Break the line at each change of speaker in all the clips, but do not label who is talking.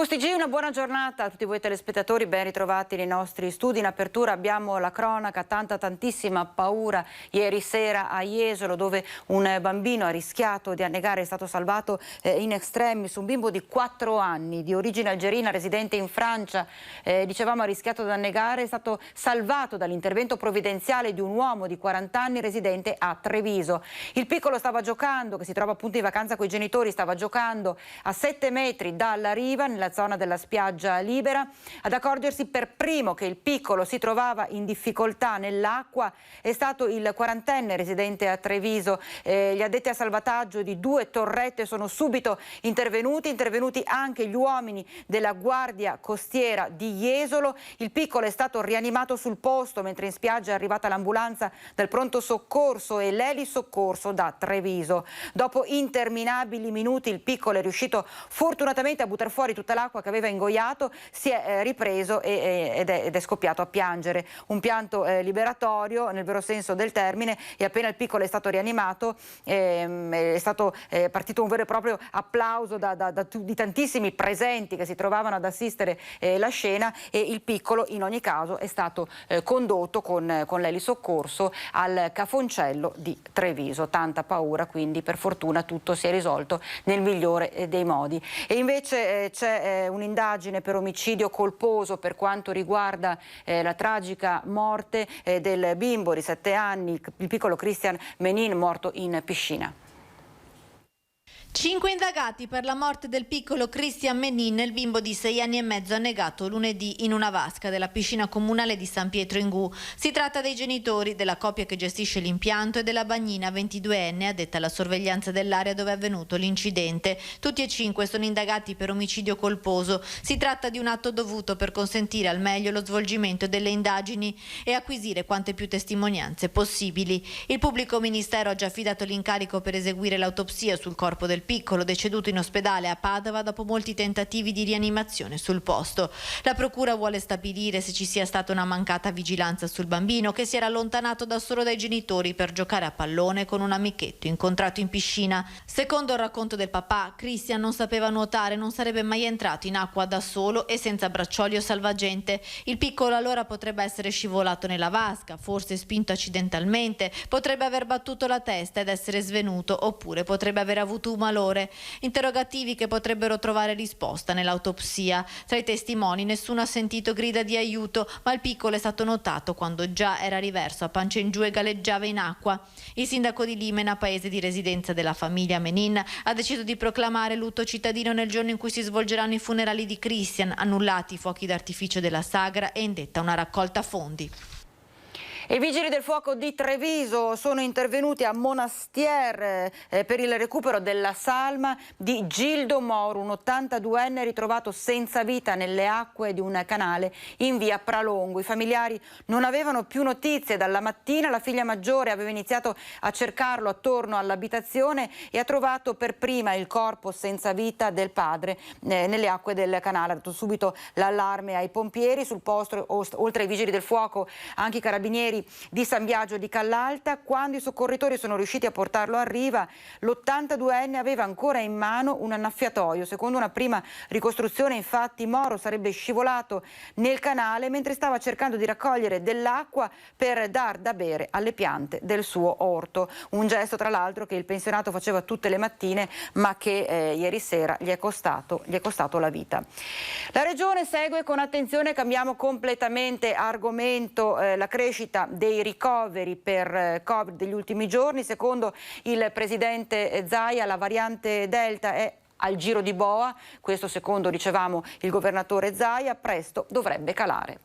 Post TG, una buona giornata a tutti voi telespettatori, ben ritrovati nei nostri studi. In apertura abbiamo la cronaca, tantissima paura ieri sera a Jesolo, dove un bambino ha rischiato di annegare, è stato salvato in extremis, un bimbo di 4 anni di origine algerina residente in Francia, dicevamo ha rischiato di annegare, è stato salvato dall'intervento provvidenziale di un uomo di 40 anni residente a Treviso. Il piccolo stava giocando, che si trova appunto in vacanza con i genitori, stava giocando a 7 metri dalla riva nella zona della spiaggia libera. Ad accorgersi per primo che il piccolo si trovava in difficoltà nell'acqua è stato il 40enne residente a Treviso. Gli addetti a salvataggio di 2 torrette sono subito intervenuti anche gli uomini della Guardia Costiera di Jesolo. Il piccolo è stato rianimato sul posto, mentre in spiaggia è arrivata l'ambulanza del pronto soccorso e l'elisoccorso da Treviso. Dopo interminabili minuti il piccolo è riuscito fortunatamente a buttare fuori tutta l'acqua che aveva ingoiato, si è ripreso ed è scoppiato a piangere. Un pianto liberatorio nel vero senso del termine, e appena il piccolo è stato rianimato è stato partito un vero e proprio applauso di tantissimi presenti che si trovavano ad assistere la scena, e il piccolo in ogni caso è stato condotto con l'elisoccorso al Cafoncello di Treviso. Tanta paura, quindi per fortuna tutto si è risolto nel migliore dei modi. E invece c'è un'indagine per omicidio colposo per quanto riguarda la tragica morte del bimbo di 7 anni, il piccolo Christian Menin, morto in piscina.
5 indagati per la morte del piccolo Christian Menin, il bimbo di 6 anni e mezzo annegato lunedì in una vasca della piscina comunale di San Pietro in Gu. Si tratta dei genitori, della coppia che gestisce l'impianto e della bagnina 22enne addetta alla sorveglianza dell'area dove è avvenuto l'incidente. Tutti e 5 sono indagati per omicidio colposo. Si tratta di un atto dovuto per consentire al meglio lo svolgimento delle indagini e acquisire quante più testimonianze possibili. Il pubblico ministero ha già affidato l'incarico per eseguire l'autopsia sul corpo del piccolo deceduto in ospedale a Padova dopo molti tentativi di rianimazione sul posto. La procura vuole stabilire se ci sia stata una mancata vigilanza sul bambino, che si era allontanato da solo dai genitori per giocare a pallone con un amichetto incontrato in piscina. Secondo il racconto del papà, Christian non sapeva nuotare, non sarebbe mai entrato in acqua da solo e senza braccioli o salvagente. Il piccolo allora potrebbe essere scivolato nella vasca, forse spinto accidentalmente, potrebbe aver battuto la testa ed essere svenuto, oppure potrebbe aver avuto un malore. Interrogativi che potrebbero trovare risposta nell'autopsia. Tra i testimoni nessuno ha sentito grida di aiuto, ma il piccolo è stato notato quando già era riverso a pancia in giù e galleggiava in acqua. Il sindaco di Limena, paese di residenza della famiglia Menin, ha deciso di proclamare lutto cittadino nel giorno in cui si svolgeranno i funerali di Christian, annullati i fuochi d'artificio della sagra e indetta una raccolta fondi.
I vigili del fuoco di Treviso sono intervenuti a Monastier per il recupero della salma di Gildo Moro, un 82enne ritrovato senza vita nelle acque di un canale in via Pralongo. I familiari non avevano più notizie dalla mattina, la figlia maggiore aveva iniziato a cercarlo attorno all'abitazione e ha trovato per prima il corpo senza vita del padre nelle acque del canale. Ha dato subito l'allarme ai pompieri. Sul posto, oltre ai vigili del fuoco, anche i carabinieri di San Biagio di Callalta. Quando i soccorritori sono riusciti a portarlo a riva, l'82enne aveva ancora in mano un annaffiatoio. Secondo una prima ricostruzione, infatti, Moro sarebbe scivolato nel canale mentre stava cercando di raccogliere dell'acqua per dar da bere alle piante del suo orto. Un gesto, tra l'altro, che il pensionato faceva tutte le mattine, ma che ieri sera gli è costato la vita. La Regione segue con attenzione, cambiamo completamente argomento, la crescita dei ricoveri per Covid degli ultimi giorni. Secondo il presidente Zaia, la variante Delta è al giro di boa, questo secondo, dicevamo, il governatore Zaia, presto dovrebbe calare.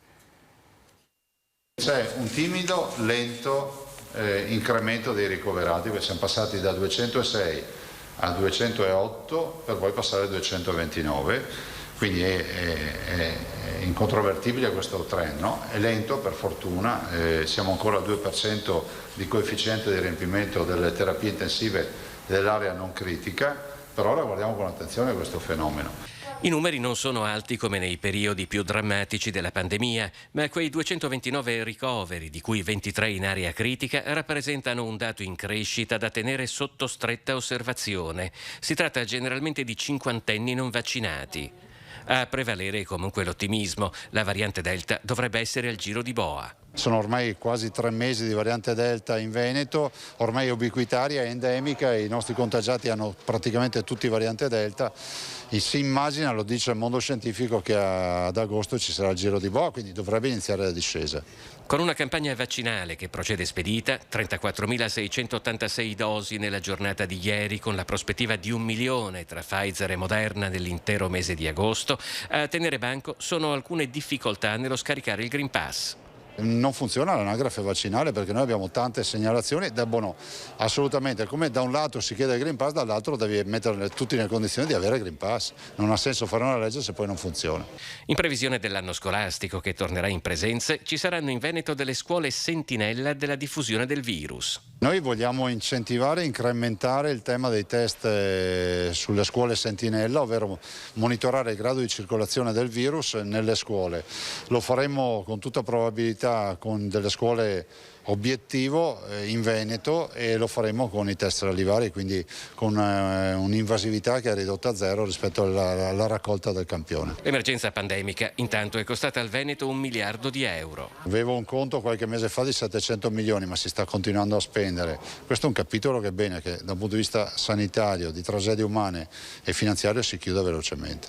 C'è un timido, lento incremento dei ricoverati, perché siamo passati da 206 a 208 per poi passare a 229. Quindi è incontrovertibile questo trend, no? È lento per fortuna, siamo ancora al 2% di coefficiente di riempimento delle terapie intensive dell'area non critica, però ora guardiamo con attenzione questo fenomeno.
I numeri non sono alti come nei periodi più drammatici della pandemia, ma quei 229 ricoveri, di cui 23 in area critica, rappresentano un dato in crescita da tenere sotto stretta osservazione. Si tratta generalmente di cinquantenni non vaccinati. A prevalere comunque l'ottimismo. La variante Delta dovrebbe essere al giro di boa.
Sono ormai quasi 3 mesi di variante Delta in Veneto, ormai ubiquitaria, endemica, e i nostri contagiati hanno praticamente tutti variante Delta. E si immagina, lo dice il mondo scientifico, che ad agosto ci sarà il giro di boa, quindi dovrebbe iniziare la discesa.
Con una campagna vaccinale che procede spedita, 34.686 dosi nella giornata di ieri, con la prospettiva di 1 milione tra Pfizer e Moderna nell'intero mese di agosto, a tenere banco sono alcune difficoltà nello scaricare il Green Pass.
Non funziona l'anagrafe vaccinale perché noi abbiamo tante segnalazioni, debbono assolutamente, come da un lato si chiede il Green Pass, dall'altro devi mettere tutti nelle condizioni di avere il Green Pass. Non ha senso fare una legge se poi non funziona.
In previsione dell'anno scolastico che tornerà in presenze, ci saranno in Veneto delle scuole sentinella della diffusione del virus.
Noi vogliamo incentivare e incrementare il tema dei test sulle scuole sentinella, ovvero monitorare il grado di circolazione del virus nelle scuole. Lo faremo con tutta probabilità con delle scuole obiettivo in Veneto, e lo faremo con i test salivari, quindi con un'invasività che è ridotta a zero rispetto alla raccolta del campione.
L'emergenza pandemica intanto è costata al Veneto 1 miliardo di euro.
Avevo un conto qualche mese fa di 700 milioni, ma si sta continuando a spendere. Questo è un capitolo che è bene che dal punto di vista sanitario, di tragedie umane e finanziario si chiuda velocemente.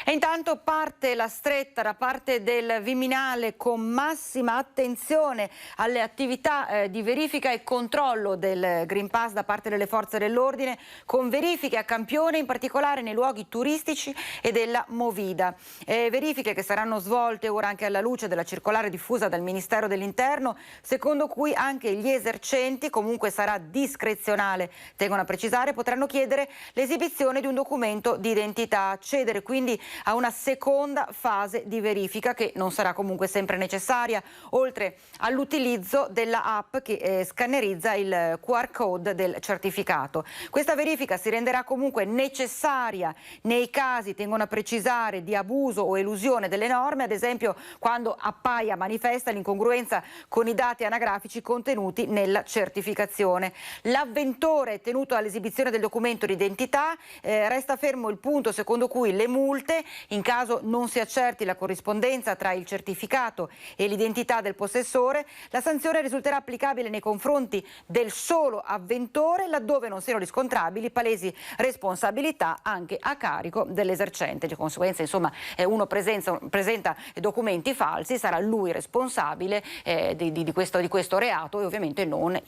E intanto parte la stretta da parte del Viminale con massima attenzione alle attività di verifica e controllo del Green Pass da parte delle forze dell'ordine, con verifiche a campione in particolare nei luoghi turistici e della Movida. Verifiche che saranno svolte ora anche alla luce della circolare diffusa dal Ministero dell'Interno, secondo cui anche gli esercenti, comunque sarà discrezionale, tengono a precisare, potranno chiedere l'esibizione di un documento di identità, accedere quindi a una seconda fase di verifica che non sarà comunque sempre necessaria, oltre all'utilizzo della app che scannerizza il QR code del certificato. Questa verifica si renderà comunque necessaria nei casi, tengono a precisare, di abuso o elusione delle norme, ad esempio quando appaia manifesta l'incongruenza con i dati anagrafici contenuti nella certificazione. L'avventore è tenuto all'esibizione del documento di identità, resta fermo il punto secondo cui le multe, in caso non si accerti la corrispondenza tra il certificato e l'identità del possessore, la sanzione risulterà applicabile nei confronti del solo avventore laddove non siano riscontrabili palesi responsabilità anche a carico dell'esercente. Di conseguenza, insomma, uno presenta documenti falsi, sarà lui responsabile di questo reato, e ovviamente non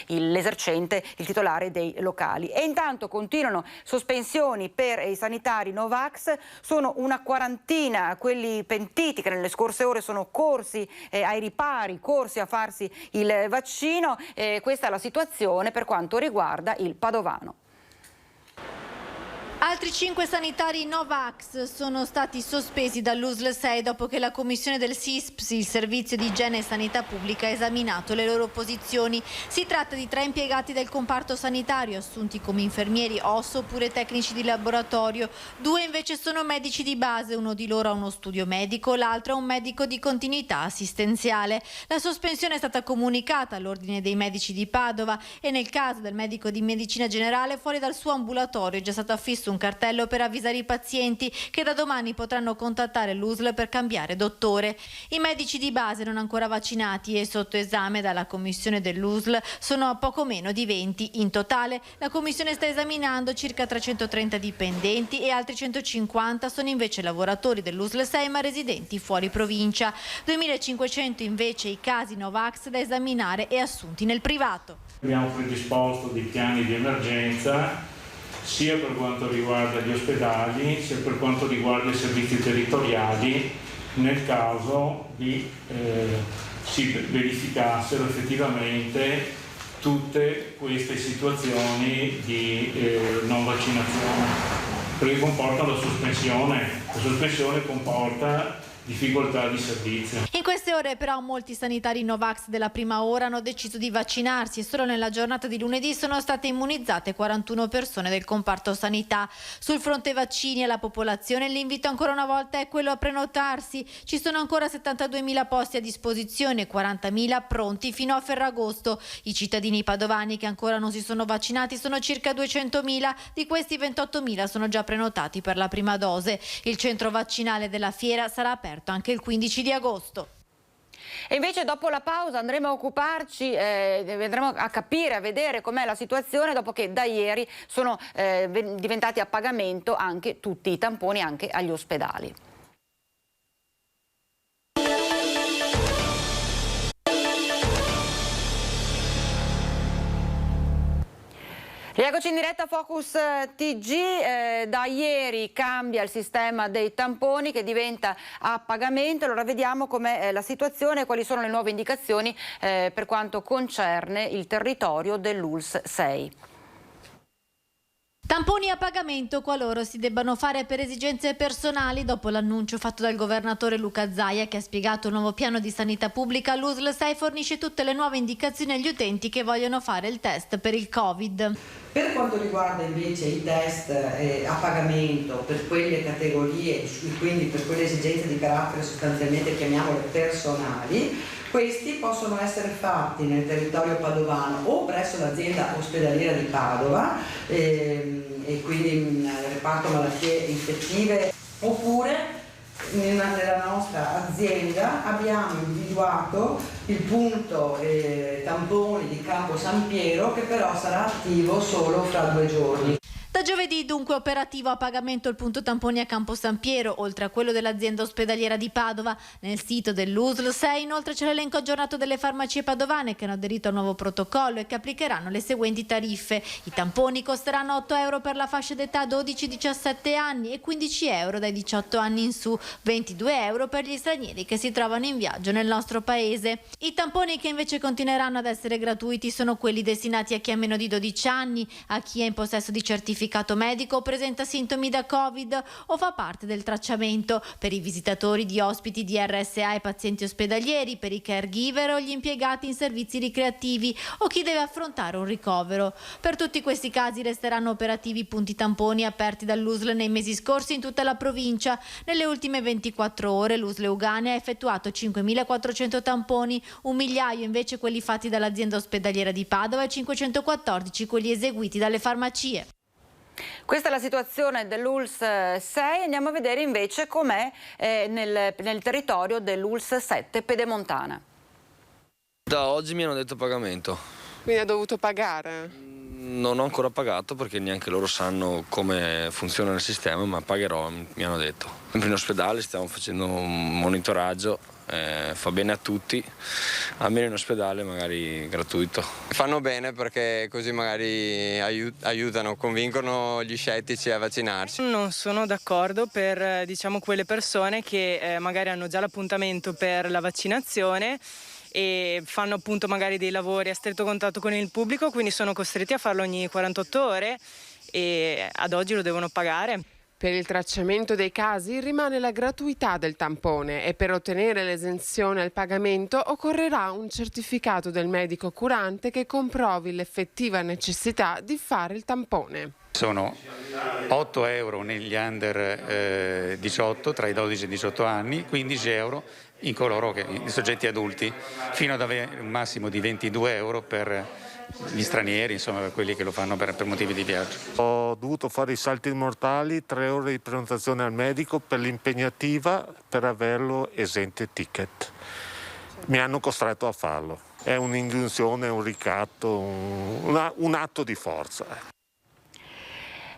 l'esercente, il titolare dei locali. E intanto continuano sospensioni per i sanitari Novax, sono una quarantina quelli pentiti che nelle scorse ore sono corsi ai ripari, corsi a farsi il vaccino. Questa è la situazione per quanto riguarda il Padovano.
Altri 5 sanitari Novax sono stati sospesi dall'USL 6 dopo che la commissione del SISPS, il Servizio di Igiene e Sanità Pubblica, ha esaminato le loro posizioni. Si tratta di 3 impiegati del comparto sanitario assunti come infermieri, OSS oppure tecnici di laboratorio. 2 invece sono medici di base, uno di loro ha uno studio medico, l'altro è un medico di continuità assistenziale. La sospensione è stata comunicata all'Ordine dei Medici di Padova e nel caso del medico di medicina generale, fuori dal suo ambulatorio è già stato affisso un cartello per avvisare i pazienti che da domani potranno contattare l'USL per cambiare dottore. I medici di base non ancora vaccinati e sotto esame dalla commissione dell'USL sono a poco meno di 20. In totale la commissione sta esaminando circa 330 dipendenti e altri 150 sono invece lavoratori dell'USL 6 ma residenti fuori provincia. 2500 invece i casi Novax da esaminare e assunti nel privato.
Abbiamo predisposto dei piani di emergenza sia per quanto riguarda gli ospedali, sia per quanto riguarda i servizi territoriali, nel caso si verificassero effettivamente tutte queste situazioni di non vaccinazione, perché comporta la sospensione. La sospensione comporta difficoltà di servizio.
In queste ore però molti sanitari Novax della prima ora hanno deciso di vaccinarsi e solo nella giornata di lunedì sono state immunizzate 41 persone del comparto sanità. Sul fronte vaccini alla popolazione l'invito ancora una volta è quello a prenotarsi. Ci sono ancora 72.000 posti a disposizione e 40.000 pronti fino a Ferragosto. I cittadini padovani che ancora non si sono vaccinati sono circa 200.000, di questi 28.000 sono già prenotati per la prima dose. Il centro vaccinale della fiera sarà aperto anche il 15 di agosto.
E invece dopo la pausa andremo a occuparci, andremo a capire, a vedere com'è la situazione dopo che da ieri sono diventati a pagamento anche tutti i tamponi anche agli ospedali. Rieccoci in diretta Focus TG, da ieri cambia il sistema dei tamponi che diventa a pagamento. Allora vediamo com'è la situazione e quali sono le nuove indicazioni per quanto concerne il territorio dell'ULSS 6.
Tamponi a pagamento qualora si debbano fare per esigenze personali dopo l'annuncio fatto dal governatore Luca Zaia, che ha spiegato il nuovo piano di sanità pubblica. L'USL 6 fornisce tutte le nuove indicazioni agli utenti che vogliono fare il test per il Covid.
Per quanto riguarda invece i test a pagamento per quelle categorie, quindi per quelle esigenze di carattere sostanzialmente chiamiamole personali, questi possono essere fatti nel territorio padovano o presso l'azienda ospedaliera di Padova e quindi nel reparto malattie infettive, oppure nella nostra azienda abbiamo individuato il punto tamponi di Campo San Piero, che però sarà attivo solo fra 2 giorni.
Da giovedì dunque operativo a pagamento il punto tamponi a Campo San Piero, oltre a quello dell'azienda ospedaliera di Padova. Nel sito dell'USL 6 inoltre c'è l'elenco aggiornato delle farmacie padovane che hanno aderito al nuovo protocollo e che applicheranno le seguenti tariffe. I tamponi costeranno 8 euro per la fascia d'età 12-17 anni e 15 euro dai 18 anni in su, 22 euro per gli stranieri che si trovano in viaggio nel nostro paese. I tamponi che invece continueranno ad essere gratuiti sono quelli destinati a chi ha meno di 12 anni, a chi è in possesso di certificato medico o presenta sintomi da Covid o fa parte del tracciamento, per i visitatori di ospiti di RSA e pazienti ospedalieri, per i caregiver o gli impiegati in servizi ricreativi o chi deve affrontare un ricovero. Per tutti questi casi resteranno operativi punti tamponi aperti dall'USL nei mesi scorsi in tutta la provincia. Nelle ultime 24 ore l'USL Euganea ha effettuato 5.400 tamponi, 1 migliaio invece quelli fatti dall'azienda ospedaliera di Padova e 514 quelli eseguiti dalle farmacie.
Questa è la situazione dell'ULSS 6, andiamo a vedere invece com'è nel territorio dell'ULSS 7 Pedemontana.
Da oggi mi hanno detto pagamento.
Quindi ha dovuto pagare?
Non ho ancora pagato perché neanche loro sanno come funziona il sistema, ma pagherò, mi hanno detto. Sempre in ospedale stiamo facendo un monitoraggio, fa bene a tutti, almeno in ospedale magari gratuito.
Fanno bene perché così magari aiutano, convincono gli scettici a vaccinarsi.
Non sono d'accordo per quelle persone che magari hanno già l'appuntamento per la vaccinazione e fanno appunto magari dei lavori a stretto contatto con il pubblico, quindi sono costretti a farlo ogni 48 ore e ad oggi lo devono pagare.
Per il tracciamento dei casi rimane la gratuità del tampone e per ottenere l'esenzione al pagamento occorrerà un certificato del medico curante che comprovi l'effettiva necessità di fare il tampone.
Sono 8 euro negli under 18, tra i 12 e i 18 anni, 15 euro in coloro che, i soggetti adulti, fino ad avere un massimo di 22 euro per gli stranieri, insomma per quelli che lo fanno per motivi di viaggio.
Ho dovuto fare i salti mortali, 3 ore di prenotazione al medico per l'impegnativa per averlo esente ticket. Mi hanno costretto a farlo. È un'ingiunzione, un ricatto, un atto di forza.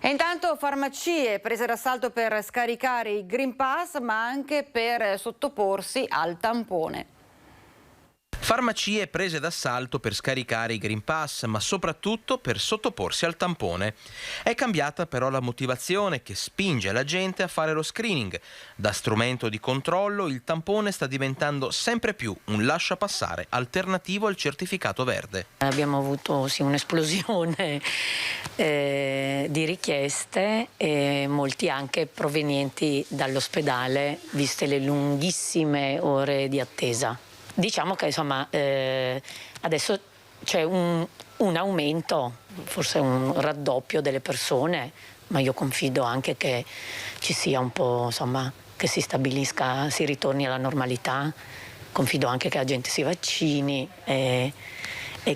E intanto farmacie prese d'assalto per scaricare il Green Pass, ma anche per sottoporsi al tampone.
Farmacie prese d'assalto per scaricare i Green Pass, ma soprattutto per sottoporsi al tampone. È cambiata però la motivazione che spinge la gente a fare lo screening. Da strumento di controllo il tampone sta diventando sempre più un lasciapassare alternativo al certificato verde.
Abbiamo avuto un'esplosione di richieste, molti anche provenienti dall'ospedale, viste le lunghissime ore di attesa. Diciamo che insomma adesso c'è un aumento, forse un raddoppio delle persone, ma io confido anche che ci sia un po', insomma, che si stabilisca, si ritorni alla normalità. Confido anche che la gente si vaccini e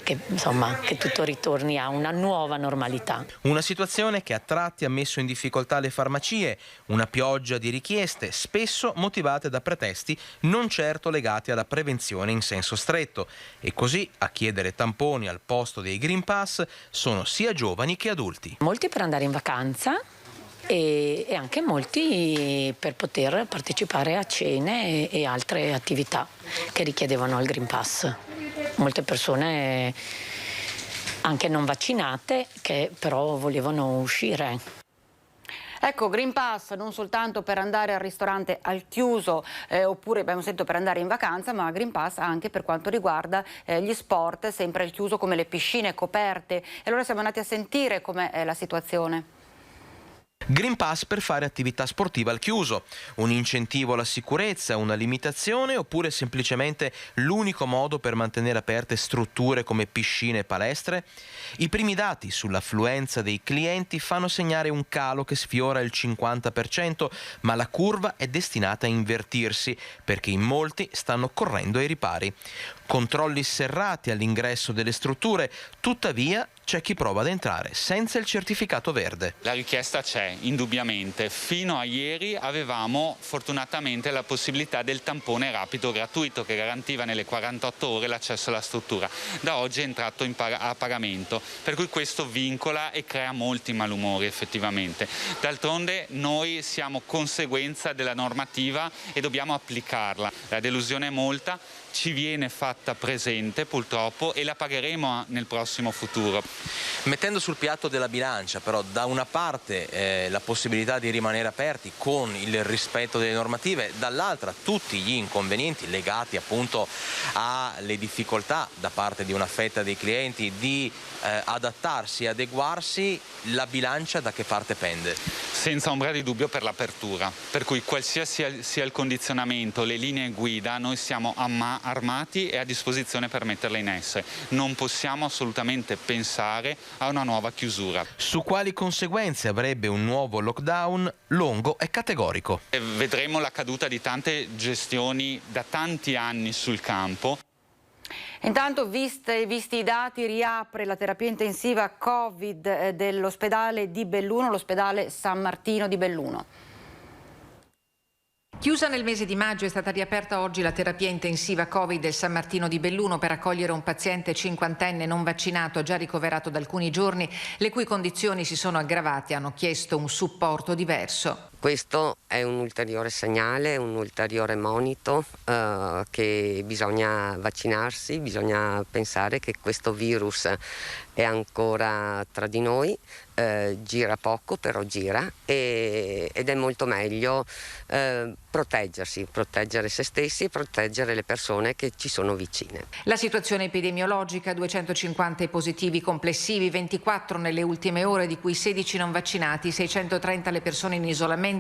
che, insomma, che tutto ritorni a una nuova normalità.
Una situazione che a tratti ha messo in difficoltà le farmacie, una pioggia di richieste, spesso motivate da pretesti non certo legati alla prevenzione in senso stretto. E così a chiedere tamponi al posto dei Green Pass sono sia giovani che adulti.
Molti per andare in vacanza e anche molti per poter partecipare a cene e altre attività che richiedevano il Green Pass. Molte persone anche non vaccinate che però volevano uscire.
Ecco, Green Pass non soltanto per andare al ristorante al chiuso oppure abbiamo sentito per andare in vacanza, ma Green Pass anche per quanto riguarda gli sport sempre al chiuso come le piscine coperte. E allora siamo andati a sentire com'è la situazione.
Green Pass per fare attività sportiva al chiuso, un incentivo alla sicurezza, una limitazione oppure semplicemente l'unico modo per mantenere aperte strutture come piscine e palestre? I primi dati sull'affluenza dei clienti fanno segnare un calo che sfiora il 50%, ma la curva è destinata a invertirsi perché in molti stanno correndo ai ripari. Controlli serrati all'ingresso delle strutture, tuttavia c'è chi prova ad entrare senza il certificato verde.
La richiesta c'è, indubbiamente. Fino a ieri avevamo fortunatamente la possibilità del tampone rapido gratuito che garantiva nelle 48 ore l'accesso alla struttura. Da oggi è entrato a pagamento, per cui questo vincola e crea molti malumori effettivamente. D'altronde noi siamo conseguenza della normativa e dobbiamo applicarla. La delusione è molta, ci viene fatta presente purtroppo e la pagheremo nel prossimo futuro.
Mettendo sul piatto della bilancia però da una parte la possibilità di rimanere aperti con il rispetto delle normative, dall'altra tutti gli inconvenienti legati appunto alle difficoltà da parte di una fetta dei clienti di adattarsi, adeguarsi, la bilancia da che parte pende?
Senza ombra di dubbio per l'apertura, per cui qualsiasi sia il condizionamento, le linee guida, noi siamo armati e a disposizione per metterle in essere. Non possiamo assolutamente pensare a una nuova chiusura.
Su quali conseguenze avrebbe un nuovo lockdown? Longo e categorico.
Vedremo la caduta di tante gestioni da tanti anni sul campo.
Intanto, visti i dati, riapre la terapia intensiva Covid dell'ospedale di Belluno, l'ospedale San Martino di Belluno.
Chiusa nel mese di maggio, è stata riaperta oggi la terapia intensiva Covid del San Martino di Belluno per accogliere un paziente cinquantenne non vaccinato già ricoverato da alcuni giorni, le cui condizioni si sono aggravate e hanno chiesto un supporto diverso.
Questo è un ulteriore segnale, un ulteriore monito che bisogna vaccinarsi, bisogna pensare che questo virus è ancora tra di noi, gira poco però gira ed è molto meglio proteggersi, proteggere se stessi e proteggere le persone che ci sono vicine.
La situazione epidemiologica: 250 positivi complessivi, 24 nelle ultime ore, di cui 16 non vaccinati, 630 le persone in isolamento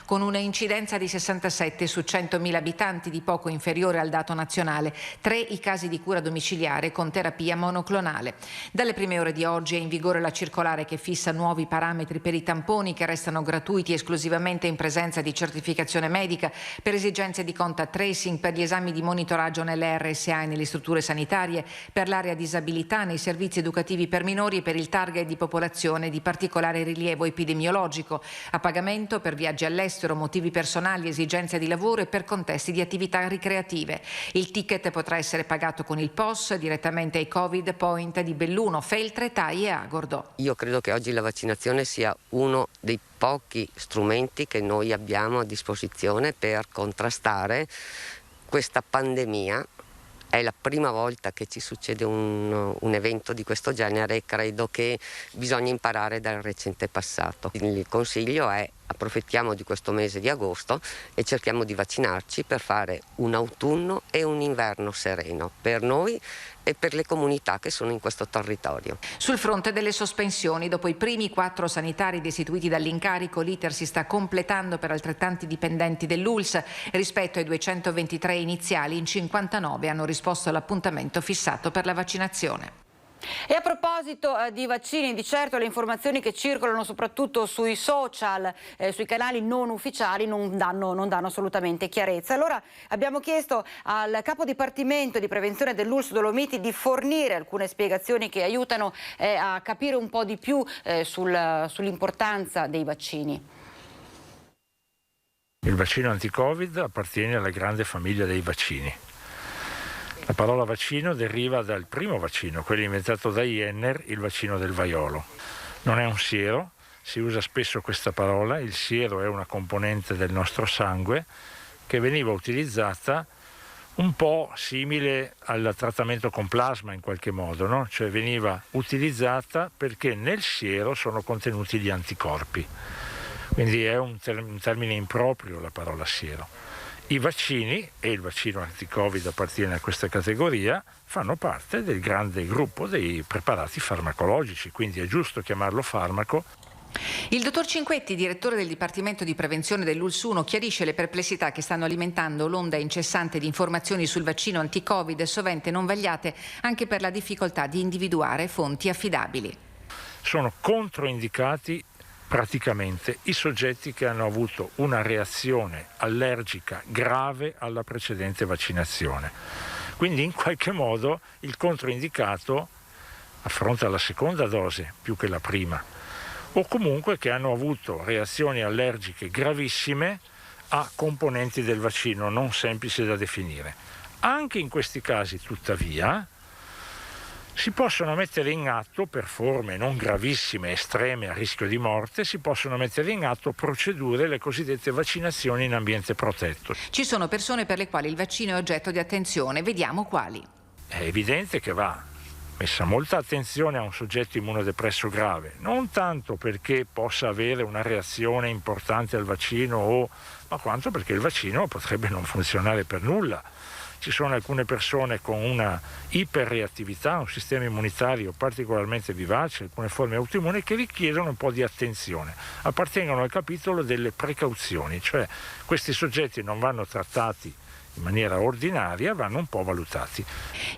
con una incidenza di 67 su 100.000 abitanti, di poco inferiore al dato nazionale, 3 i casi di cura domiciliare con terapia monoclonale. Dalle prime ore di oggi è in vigore la circolare che fissa nuovi parametri per i tamponi, che restano gratuiti esclusivamente in presenza di certificazione medica, per esigenze di contact tracing, per gli esami di monitoraggio nelle RSA e nelle strutture sanitarie, per l'area disabilità, nei servizi educativi per minori e per il target di popolazione di particolare rilievo epidemiologico, a pagamento per viaggi all'estero, motivi personali, esigenze di lavoro e per contesti di attività ricreative. Il ticket potrà essere pagato con il POS direttamente ai Covid Point di Belluno, Feltre, Tai e Agordo.
Io credo che oggi la vaccinazione sia uno dei pochi strumenti che noi abbiamo a disposizione per contrastare questa pandemia. È la prima volta che ci succede un evento di questo genere e credo che bisogna imparare dal recente passato. Il consiglio è: approfittiamo di questo mese di agosto e cerchiamo di vaccinarci per fare un autunno e un inverno sereno per noi e per le comunità che sono in questo territorio.
Sul fronte delle sospensioni, dopo i primi 4 sanitari destituiti dall'incarico, l'iter si sta completando per altrettanti dipendenti dell'ULSS. Rispetto ai 223 iniziali, in 59 hanno risposto all'appuntamento fissato per la vaccinazione.
E a proposito di vaccini, di certo le informazioni che circolano soprattutto sui social, sui canali non ufficiali non danno assolutamente chiarezza. Allora abbiamo chiesto al capo dipartimento di prevenzione dell'ULSS Dolomiti di fornire alcune spiegazioni che aiutano a capire un po' di più sull'importanza dei vaccini.
Il vaccino anti-Covid appartiene alla grande famiglia dei vaccini. La parola vaccino deriva dal primo vaccino, quello inventato da Jenner, il vaccino del vaiolo. Non è un siero, si usa spesso questa parola, il siero è una componente del nostro sangue che veniva utilizzata un po' simile al trattamento con plasma in qualche modo, no? Cioè veniva utilizzata perché nel siero sono contenuti gli anticorpi. Quindi è un termine improprio la parola siero. I vaccini, e il vaccino anti-Covid appartiene a questa categoria, fanno parte del grande gruppo dei preparati farmacologici, quindi è giusto chiamarlo farmaco.
Il dottor Cinquetti, direttore del Dipartimento di Prevenzione dell'ULSS 1, chiarisce le perplessità che stanno alimentando l'onda incessante di informazioni sul vaccino anti-Covid, sovente non vagliate anche per la difficoltà di individuare fonti affidabili.
Sono controindicati praticamente i soggetti che hanno avuto una reazione allergica grave alla precedente vaccinazione. Quindi in qualche modo il controindicato affronta la seconda dose più che la prima, o comunque che hanno avuto reazioni allergiche gravissime a componenti del vaccino non semplici da definire. Anche in questi casi, tuttavia, si possono mettere in atto, per forme non gravissime, estreme, a rischio di morte, si possono mettere in atto procedure, le cosiddette vaccinazioni in ambiente protetto.
Ci sono persone per le quali il vaccino è oggetto di attenzione, vediamo quali.
È evidente che va messa molta attenzione a un soggetto immunodepresso grave, non tanto perché possa avere una reazione importante al vaccino, ma quanto perché il vaccino potrebbe non funzionare per nulla. Ci sono alcune persone con una iperreattività, un sistema immunitario particolarmente vivace, alcune forme autoimmuni che richiedono un po' di attenzione. Appartengono al capitolo delle precauzioni, cioè questi soggetti non vanno trattati in maniera ordinaria, vanno un po' valutati.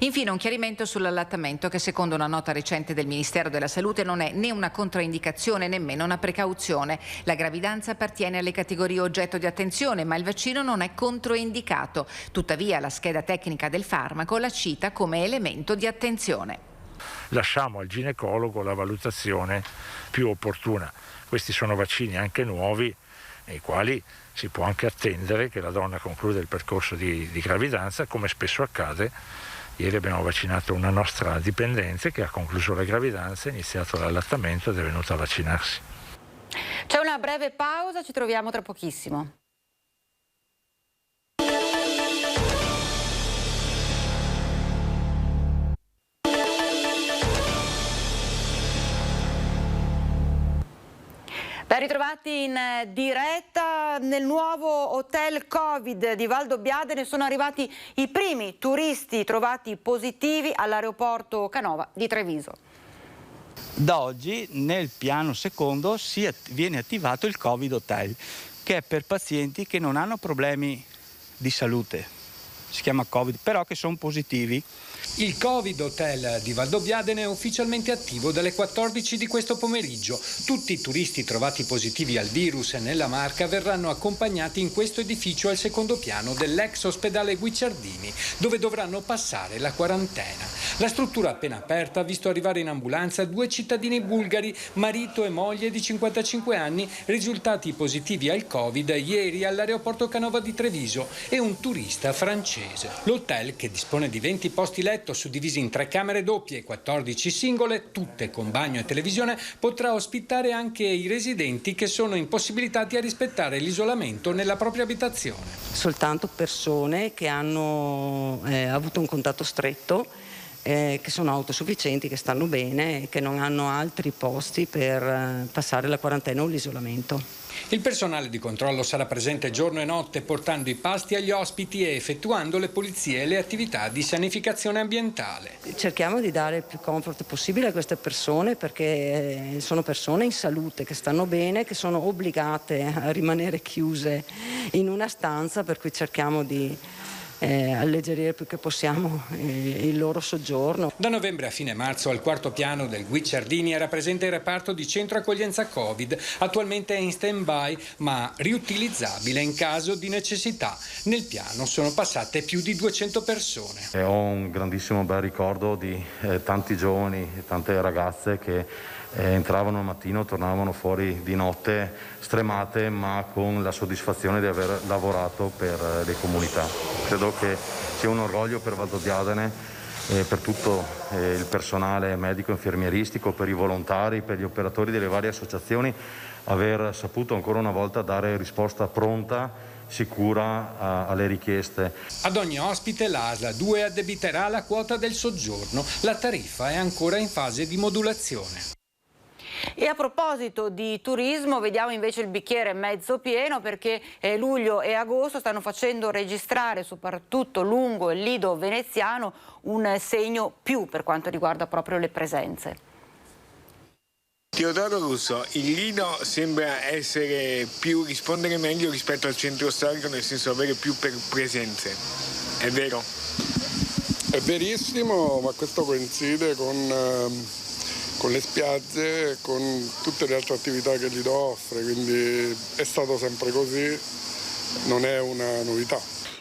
Infine un chiarimento sull'allattamento che secondo una nota recente del Ministero della Salute non è né una controindicazione nemmeno una precauzione. La gravidanza appartiene alle categorie oggetto di attenzione, ma il vaccino non è controindicato. Tuttavia la scheda tecnica del farmaco la cita come elemento di attenzione.
Lasciamo al ginecologo la valutazione più opportuna. Questi sono vaccini anche nuovi, nei quali si può anche attendere che la donna concluda il percorso di gravidanza, come spesso accade. Ieri abbiamo vaccinato una nostra dipendente che ha concluso la gravidanza, iniziato l'allattamento ed è venuta a vaccinarsi.
C'è una breve pausa, ci troviamo tra pochissimo. Ben ritrovati in diretta. Nel nuovo hotel Covid di Valdobbiadene sono arrivati i primi turisti trovati positivi all'aeroporto Canova di Treviso.
Da oggi nel piano secondo viene attivato il Covid Hotel, che è per pazienti che non hanno problemi di salute. Si chiama Covid, però che sono positivi.
Il Covid Hotel di Valdobbiadene è ufficialmente attivo dalle 14 di questo pomeriggio. Tutti i turisti trovati positivi al virus nella Marca verranno accompagnati in questo edificio al secondo piano dell'ex ospedale Guicciardini, dove dovranno passare la quarantena. La struttura appena aperta ha visto arrivare in ambulanza 2 cittadini bulgari, marito e moglie di 55 anni, risultati positivi al Covid ieri all'aeroporto Canova di Treviso, e un turista francese. L'hotel, che dispone di 20 posti letto, letto suddivisi in 3 camere doppie e 14 singole, tutte con bagno e televisione, potrà ospitare anche i residenti che sono impossibilitati a rispettare l'isolamento nella propria abitazione.
Soltanto persone che hanno avuto un contatto stretto, che sono autosufficienti, che stanno bene e che non hanno altri posti per passare la quarantena o l'isolamento.
Il personale di controllo sarà presente giorno e notte portando i pasti agli ospiti e effettuando le pulizie e le attività di sanificazione ambientale.
Cerchiamo di dare il più comfort possibile a queste persone perché sono persone in salute, che stanno bene, che sono obbligate a rimanere chiuse in una stanza, per cui cerchiamo di alleggerire il più che possiamo il loro soggiorno.
Da novembre a fine marzo al 4° piano del Guicciardini era presente il reparto di centro accoglienza Covid, attualmente è in stand-by ma riutilizzabile in caso di necessità. Nel piano sono passate più di 200 persone.
Ho un grandissimo bel ricordo di tanti giovani e tante ragazze che entravano al mattino, tornavano fuori di notte stremate ma con la soddisfazione di aver lavorato per le comunità. Credo che sia un orgoglio per Valdobbiadene, per tutto il personale medico, infermieristico, per i volontari, per gli operatori delle varie associazioni, aver saputo ancora una volta dare risposta pronta, sicura alle richieste.
Ad ogni ospite l'ASL 2 addebiterà la quota del soggiorno. La tariffa è ancora in fase di modulazione.
E a proposito di turismo, vediamo invece il bicchiere mezzo pieno, perché luglio e agosto stanno facendo registrare, soprattutto lungo il Lido veneziano, un segno più per quanto riguarda proprio le presenze.
Teodoro Russo, il Lido sembra rispondere meglio rispetto al centro storico, nel senso avere più presenze. È vero?
È verissimo, ma questo coincide con le spiagge, con tutte le altre attività che Lido offre, quindi è stato sempre così, non è una novità.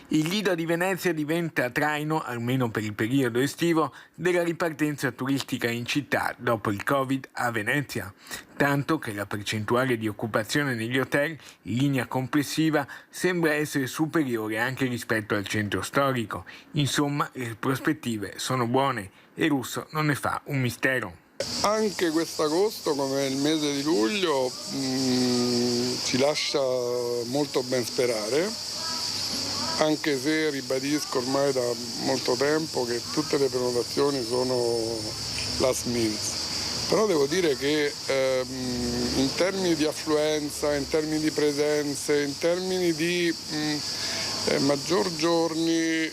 Il Lido di Venezia diventa traino, almeno per il periodo estivo, della ripartenza turistica in città dopo il Covid a Venezia, tanto che la percentuale di occupazione negli hotel, in linea complessiva, sembra essere superiore anche rispetto al centro storico. Insomma, le prospettive sono buone e Russo non ne fa un mistero.
Anche quest'agosto, come il mese di luglio, ci lascia molto ben sperare, anche se ribadisco ormai da molto tempo che tutte le prenotazioni sono last minute. Però devo dire che in termini di affluenza, in termini di presenze, in termini di maggior giorni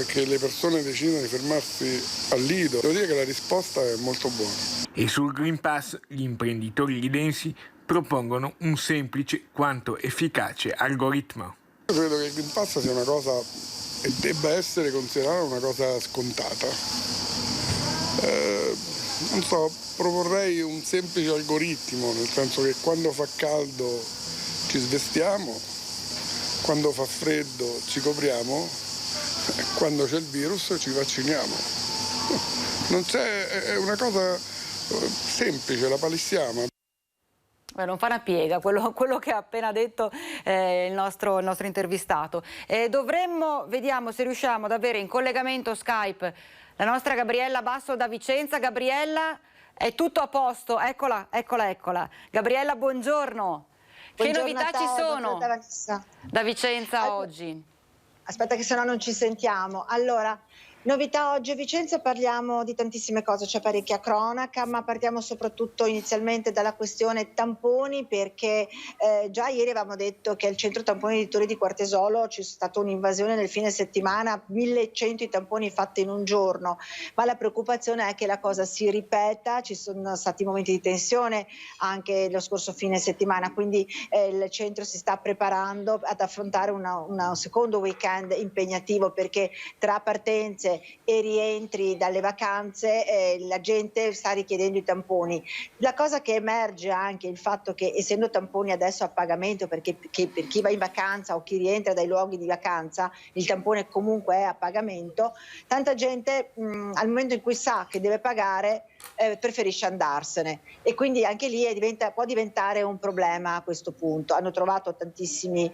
che le persone decidono di fermarsi al Lido, devo dire che la risposta è molto buona.
E sul Green Pass gli imprenditori lidensi propongono un semplice quanto efficace algoritmo.
Io credo che il Green Pass sia una cosa e debba essere considerata una cosa scontata. Non so, proporrei un semplice algoritmo, nel senso che quando fa caldo ci svestiamo, quando fa freddo ci copriamo, quando c'è il virus ci vacciniamo. È una cosa semplice, la palissiamo.
Non fa una piega quello che ha appena detto il nostro intervistato. Vediamo se riusciamo ad avere in collegamento Skype la nostra Gabriella Basso da Vicenza. Gabriella, è tutto a posto? Eccola. Gabriella, buongiorno. Che novità ci sono da Vicenza oggi?
Aspetta che sennò non ci sentiamo. Allora, novità oggi a Vicenza, parliamo di tantissime cose, c'è parecchia cronaca, ma partiamo soprattutto inizialmente dalla questione tamponi, perché già ieri avevamo detto che al centro tamponi di Torre di Quartesolo c'è stata un'invasione nel fine settimana, 1100 i tamponi fatti in un giorno, ma la preoccupazione è che la cosa si ripeta, ci sono stati momenti di tensione anche lo scorso fine settimana, quindi il centro si sta preparando ad affrontare un secondo weekend impegnativo, perché tra partenze e rientri dalle vacanze la gente sta richiedendo i tamponi. La cosa che emerge anche è il fatto che, essendo tamponi adesso a pagamento, perché per chi va in vacanza o chi rientra dai luoghi di vacanza il tampone comunque è a pagamento, tanta gente al momento in cui sa che deve pagare preferisce andarsene, e quindi anche lì può diventare un problema a questo punto. Hanno trovato tantissime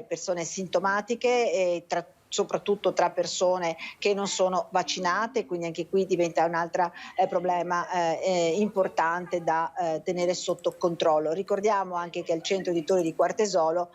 persone sintomatiche, e tra soprattutto tra persone che non sono vaccinate, quindi anche qui diventa un altro problema importante da tenere sotto controllo. Ricordiamo anche che al centro di Torre di Quartesolo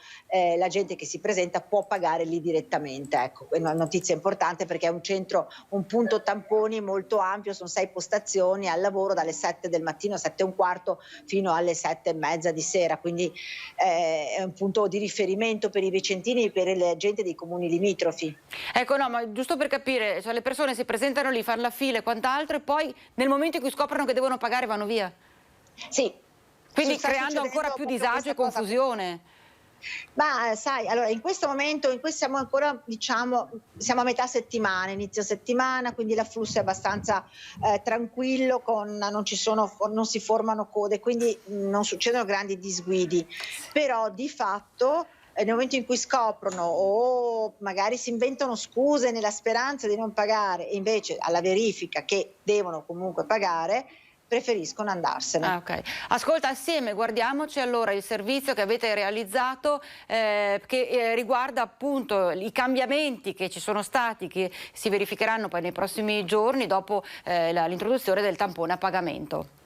la gente che si presenta può pagare lì direttamente, ecco, è una notizia importante perché è un punto tamponi molto ampio, sono 6 postazioni al lavoro dalle 7 del mattino, 7:15 fino alle 7:30 di sera, quindi è un punto di riferimento per i vicentini e per la gente dei comuni limitrofi.
Ecco, no, ma giusto per capire, cioè le persone si presentano lì, fanno la fila e quant'altro e poi nel momento in cui scoprono che devono pagare vanno via?
Sì.
Quindi creando ancora più disagio e confusione.
Ma sai, allora in questo momento in cui siamo ancora, diciamo, siamo a metà settimana, inizio settimana, quindi l'afflusso è abbastanza tranquillo, non si formano code, quindi non succedono grandi disguidi, però di fatto nel momento in cui scoprono o magari si inventano scuse nella speranza di non pagare e invece alla verifica che devono comunque pagare, preferiscono andarsene.
Ah, ok. Ascolta, assieme guardiamoci allora il servizio che avete realizzato che riguarda appunto i cambiamenti che ci sono stati, che si verificheranno poi nei prossimi giorni dopo l'introduzione del tampone a pagamento.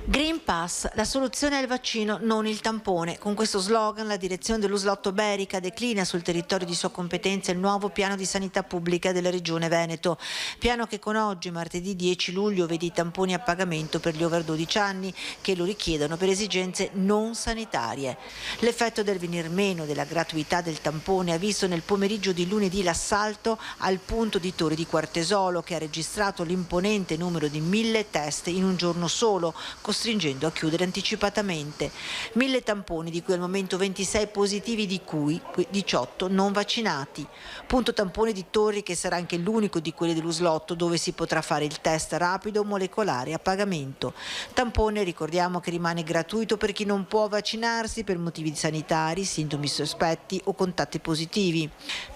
Green Pass, la soluzione al vaccino, non il tampone. Con questo slogan la direzione dell'Uslotto Berica declina sul territorio di sua competenza il nuovo piano di sanità pubblica della Regione Veneto. Piano che con oggi, martedì 10 luglio, vede i tamponi a pagamento per gli over 12 anni che lo richiedono per esigenze non sanitarie. L'effetto del venir meno della gratuità del tampone ha visto nel pomeriggio di lunedì l'assalto al punto di Torre di Quartesolo, che ha registrato l'imponente numero di 1000 test in un giorno solo, costringendo a chiudere anticipatamente. 1000 tamponi, di cui al momento 26 positivi, di cui 18 non vaccinati. Punto tampone di Torri che sarà anche l'unico di quelli dell'Uslotto dove si potrà fare il test rapido molecolare a pagamento. Tampone, ricordiamo, che rimane gratuito per chi non può vaccinarsi per motivi sanitari, sintomi sospetti o contatti positivi.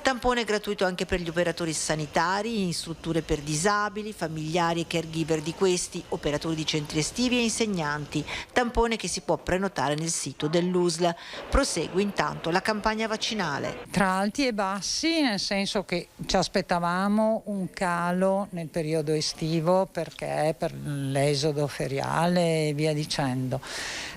Tampone gratuito anche per gli operatori sanitari in strutture per disabili, familiari e caregiver di questi, operatori di centri estivi e insegnanti. Tampone che si può prenotare nel sito dell'USL. Prosegue intanto la campagna vaccinale.
Tra alti e bassi, nel senso che ci aspettavamo un calo nel periodo estivo perché per l'esodo feriale e via dicendo.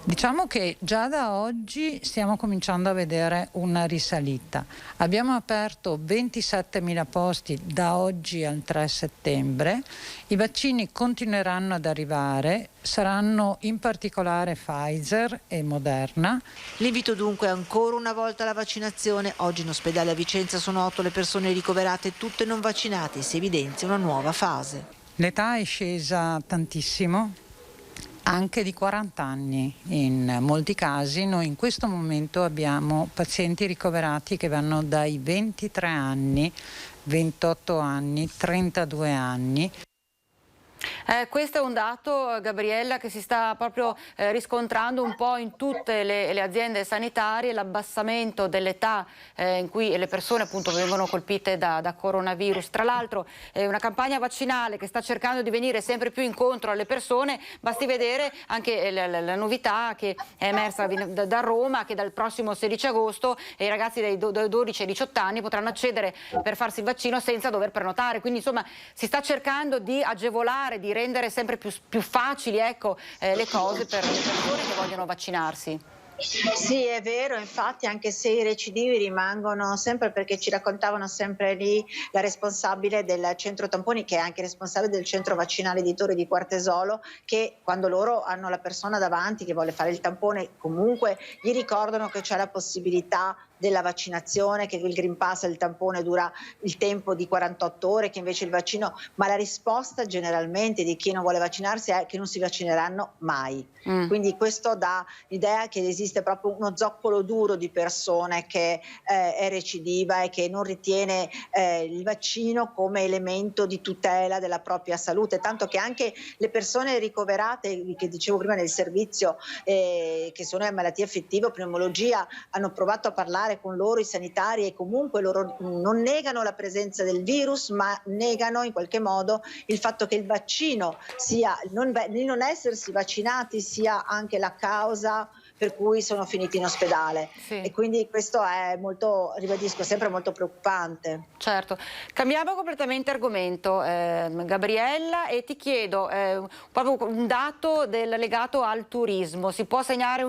Diciamo che già da oggi stiamo cominciando a vedere una risalita. Abbiamo aperto 27.000 posti da oggi al 3 settembre. I vaccini continueranno ad arrivare, saranno in particolare Pfizer e Moderna.
L'invito dunque è ancora una volta alla vaccinazione. Oggi in ospedale a Vicenza sono 8 le persone ricoverate, tutte non vaccinate. Si evidenzia una nuova fase.
L'età è scesa tantissimo, anche di 40 anni in molti casi. Noi in questo momento abbiamo pazienti ricoverati che vanno dai 23 anni, 28 anni, 32 anni.
Questo è un dato, Gabriella, che si sta proprio riscontrando un po' in tutte le aziende sanitarie, l'abbassamento dell'età in cui le persone appunto vengono colpite da coronavirus. Tra l'altro è una campagna vaccinale che sta cercando di venire sempre più incontro alle persone, basti vedere anche la novità che è emersa da Roma, che dal prossimo 16 agosto i ragazzi dai 12 ai 18 anni potranno accedere per farsi il vaccino senza dover prenotare, quindi insomma si sta cercando di agevolare, di rendere sempre più facili, ecco, le cose per le persone che vogliono vaccinarsi.
Sì, è vero, infatti, anche se i recidivi rimangono sempre, perché ci raccontavano sempre lì la responsabile del centro tamponi, che è anche responsabile del centro vaccinale di Torre di Quartesolo, che quando loro hanno la persona davanti che vuole fare il tampone, comunque gli ricordano che c'è la possibilità della vaccinazione, che il Green Pass e il tampone dura il tempo di 48 ore, che invece il vaccino, ma la risposta generalmente di chi non vuole vaccinarsi è che non si vaccineranno mai. Quindi questo dà l'idea che esiste proprio uno zoccolo duro di persone che è recidiva e che non ritiene il vaccino come elemento di tutela della propria salute, tanto che anche le persone ricoverate, che dicevo prima nel servizio, che sono in malattie affettive o pneumologia, hanno provato a parlare con loro i sanitari e comunque loro non negano la presenza del virus, ma negano in qualche modo il fatto che il vaccino sia, di non essersi vaccinati sia anche la causa per cui sono finiti in ospedale.
Sì.
E quindi questo è molto, ribadisco, sempre molto preoccupante.
Certo, cambiamo completamente argomento, Gabriella, e ti chiedo proprio un dato legato al turismo. Si può segnare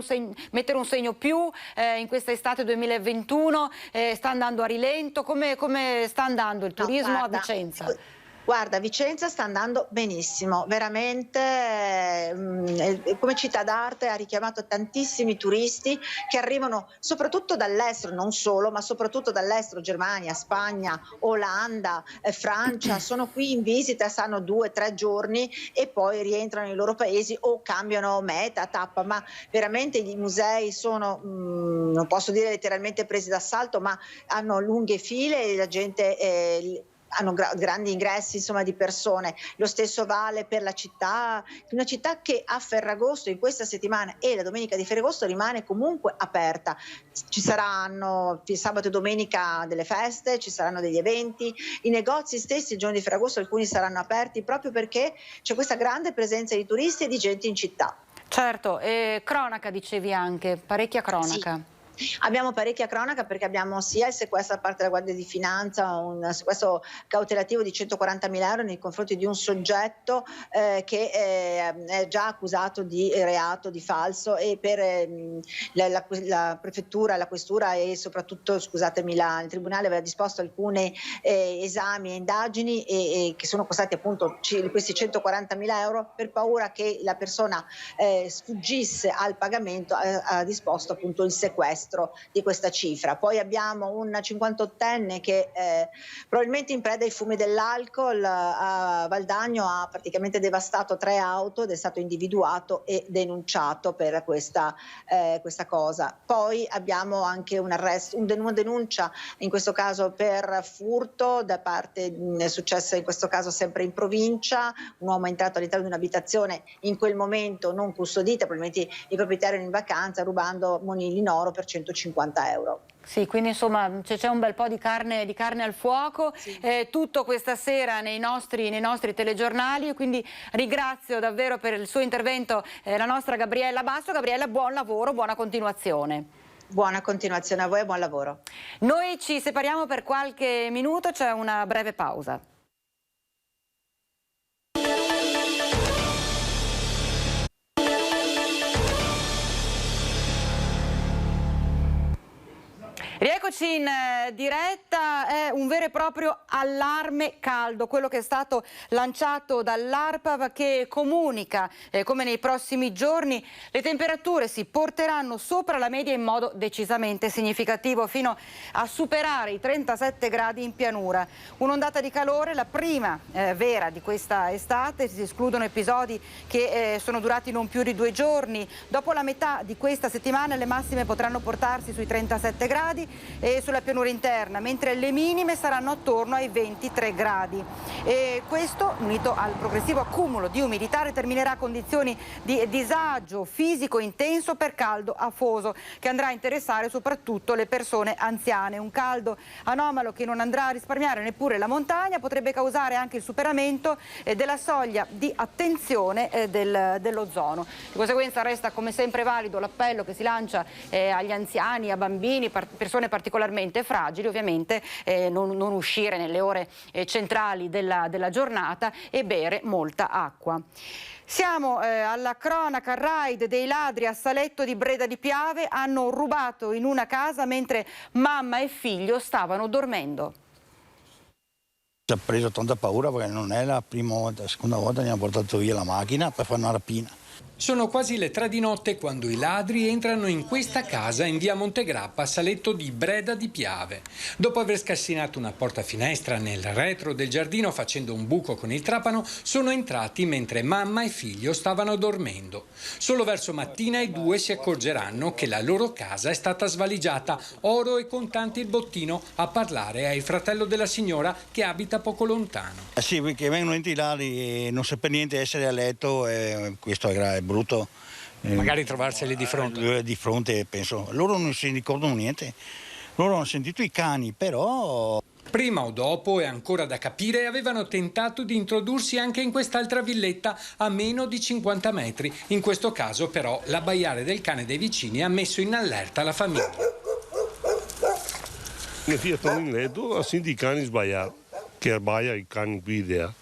mettere un segno più in questa estate 2021? Sta andando a rilento? Come sta andando il turismo a Vicenza?
Guarda, Vicenza sta andando benissimo, veramente come città d'arte ha richiamato tantissimi turisti che arrivano soprattutto dall'estero, non solo, ma soprattutto dall'estero, Germania, Spagna, Olanda, Francia, sono qui in visita, stanno 2 o 3 giorni e poi rientrano nei loro paesi o cambiano meta, tappa, ma veramente i musei sono, non posso dire letteralmente presi d'assalto, ma hanno lunghe file e la gente... hanno grandi ingressi, insomma, di persone. Lo stesso vale per la città, una città che a Ferragosto in questa settimana e la domenica di Ferragosto rimane comunque aperta. Ci saranno sabato e domenica delle feste, ci saranno degli eventi, i negozi stessi il giorno di Ferragosto alcuni saranno aperti proprio perché c'è questa grande presenza di turisti e di gente in città.
Certo, e cronaca dicevi anche, parecchia cronaca.
Sì. Abbiamo parecchia cronaca perché abbiamo sia il sequestro da parte della Guardia di Finanza, un sequestro cautelativo di 140.000 euro nei confronti di un soggetto che è già accusato di reato, di falso, e per la prefettura, la questura e soprattutto, scusatemi, il tribunale aveva disposto alcuni esami e indagini e che sono costati appunto questi 140.000 euro per paura che la persona sfuggisse al pagamento, ha disposto appunto il sequestro di questa cifra. Poi abbiamo un 58enne che probabilmente in preda ai fumi dell'alcol a Valdagno ha praticamente devastato 3 auto ed è stato individuato e denunciato per questa cosa. Poi abbiamo anche un arresto, una denuncia in questo caso per furto da parte, è successo in questo caso sempre in provincia, un uomo è entrato all'interno di un'abitazione in quel momento non custodita, probabilmente i proprietari erano in vacanza, rubando monili in oro per 150 euro.
Sì, quindi insomma c'è un bel po' di carne al fuoco, sì. Tutto questa sera nei nostri telegiornali, e quindi ringrazio davvero per il suo intervento la nostra Gabriella Basso. Gabriella, buon lavoro, buona continuazione.
Buona continuazione a voi e buon lavoro.
Noi ci separiamo per qualche minuto, c'è una breve pausa. Rieccoci in diretta, è un vero e proprio allarme caldo, quello che è stato lanciato dall'ARPAV, che comunica come nei prossimi giorni le temperature si porteranno sopra la media in modo decisamente significativo, fino a superare i 37 gradi in pianura. Un'ondata di calore, la prima vera di questa estate, si escludono episodi che sono durati non più di 2 giorni. Dopo la metà di questa settimana le massime potranno portarsi sui 37 gradi e sulla pianura interna, mentre le minime saranno attorno ai 23 gradi. E questo, unito al progressivo accumulo di umidità, determinerà condizioni di disagio fisico intenso per caldo afoso, che andrà a interessare soprattutto le persone anziane. Un caldo anomalo che non andrà a risparmiare neppure la montagna, potrebbe causare anche il superamento della soglia di attenzione dell'ozono. Di conseguenza resta come sempre valido l'appello che si lancia agli anziani, a bambini, persone particolarmente fragili, ovviamente non uscire nelle ore centrali della giornata e bere molta acqua. Siamo alla cronaca. Raid dei ladri a Saletto di Breda di Piave, hanno rubato in una casa mentre mamma e figlio stavano dormendo.
Ci ha preso tanta paura perché non è la prima volta, la seconda volta gli hanno portato via la macchina per fare una rapina.
Sono quasi le 3 di notte quando i ladri entrano in questa casa in via Montegrappa a Saletto di Breda di Piave. Dopo aver scassinato una porta-finestra nel retro del giardino facendo un buco con il trapano, sono entrati mentre mamma e figlio stavano dormendo. Solo verso mattina i due si accorgeranno che la loro casa è stata svaligiata, oro e contanti il bottino. A parlare è il fratello della signora che abita poco lontano.
Sì, perché vengono i ladri e non sa per niente essere a letto, e questo è brutto.
Magari trovarseli di fronte.
Di fronte, penso. Loro non si ricordano niente. Loro hanno sentito i cani, però...
Prima o dopo, è ancora da capire, avevano tentato di introdursi anche in quest'altra villetta a meno di 50 metri. In questo caso però l'abbaiare del cane dei vicini ha messo in allerta la famiglia.
Mia figlia torna in letto, ha sentito i cani sbagliare, che abbaia i cani qui idea.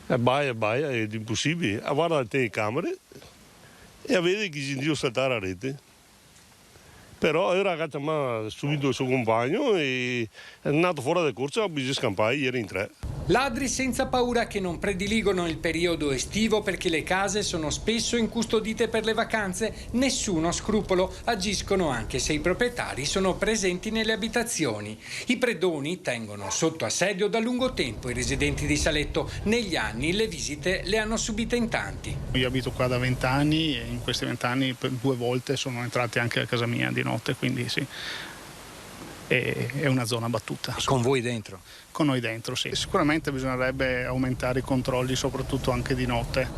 Abbaia, è impossibile. Guarda le telecamere e vede che si dio saltare la rete. Però il ragazzo mi ha subito il suo compagno e è andato fuori da corsa, bisogna scampare ieri in 3.
Ladri senza paura che non prediligono il periodo estivo perché le case sono spesso incustodite per le vacanze, nessuno scrupolo, agiscono anche se i proprietari sono presenti nelle abitazioni. I predoni tengono sotto assedio da lungo tempo i residenti di Saletto. Negli anni le visite le hanno subite in tanti.
Io abito qua da 20 anni e in questi 20 anni 2 volte sono entrati anche a casa mia di notte, quindi sì, è una zona battuta.
Con voi dentro?
Con noi dentro, sì. Sicuramente bisognerebbe aumentare i controlli, soprattutto anche di notte.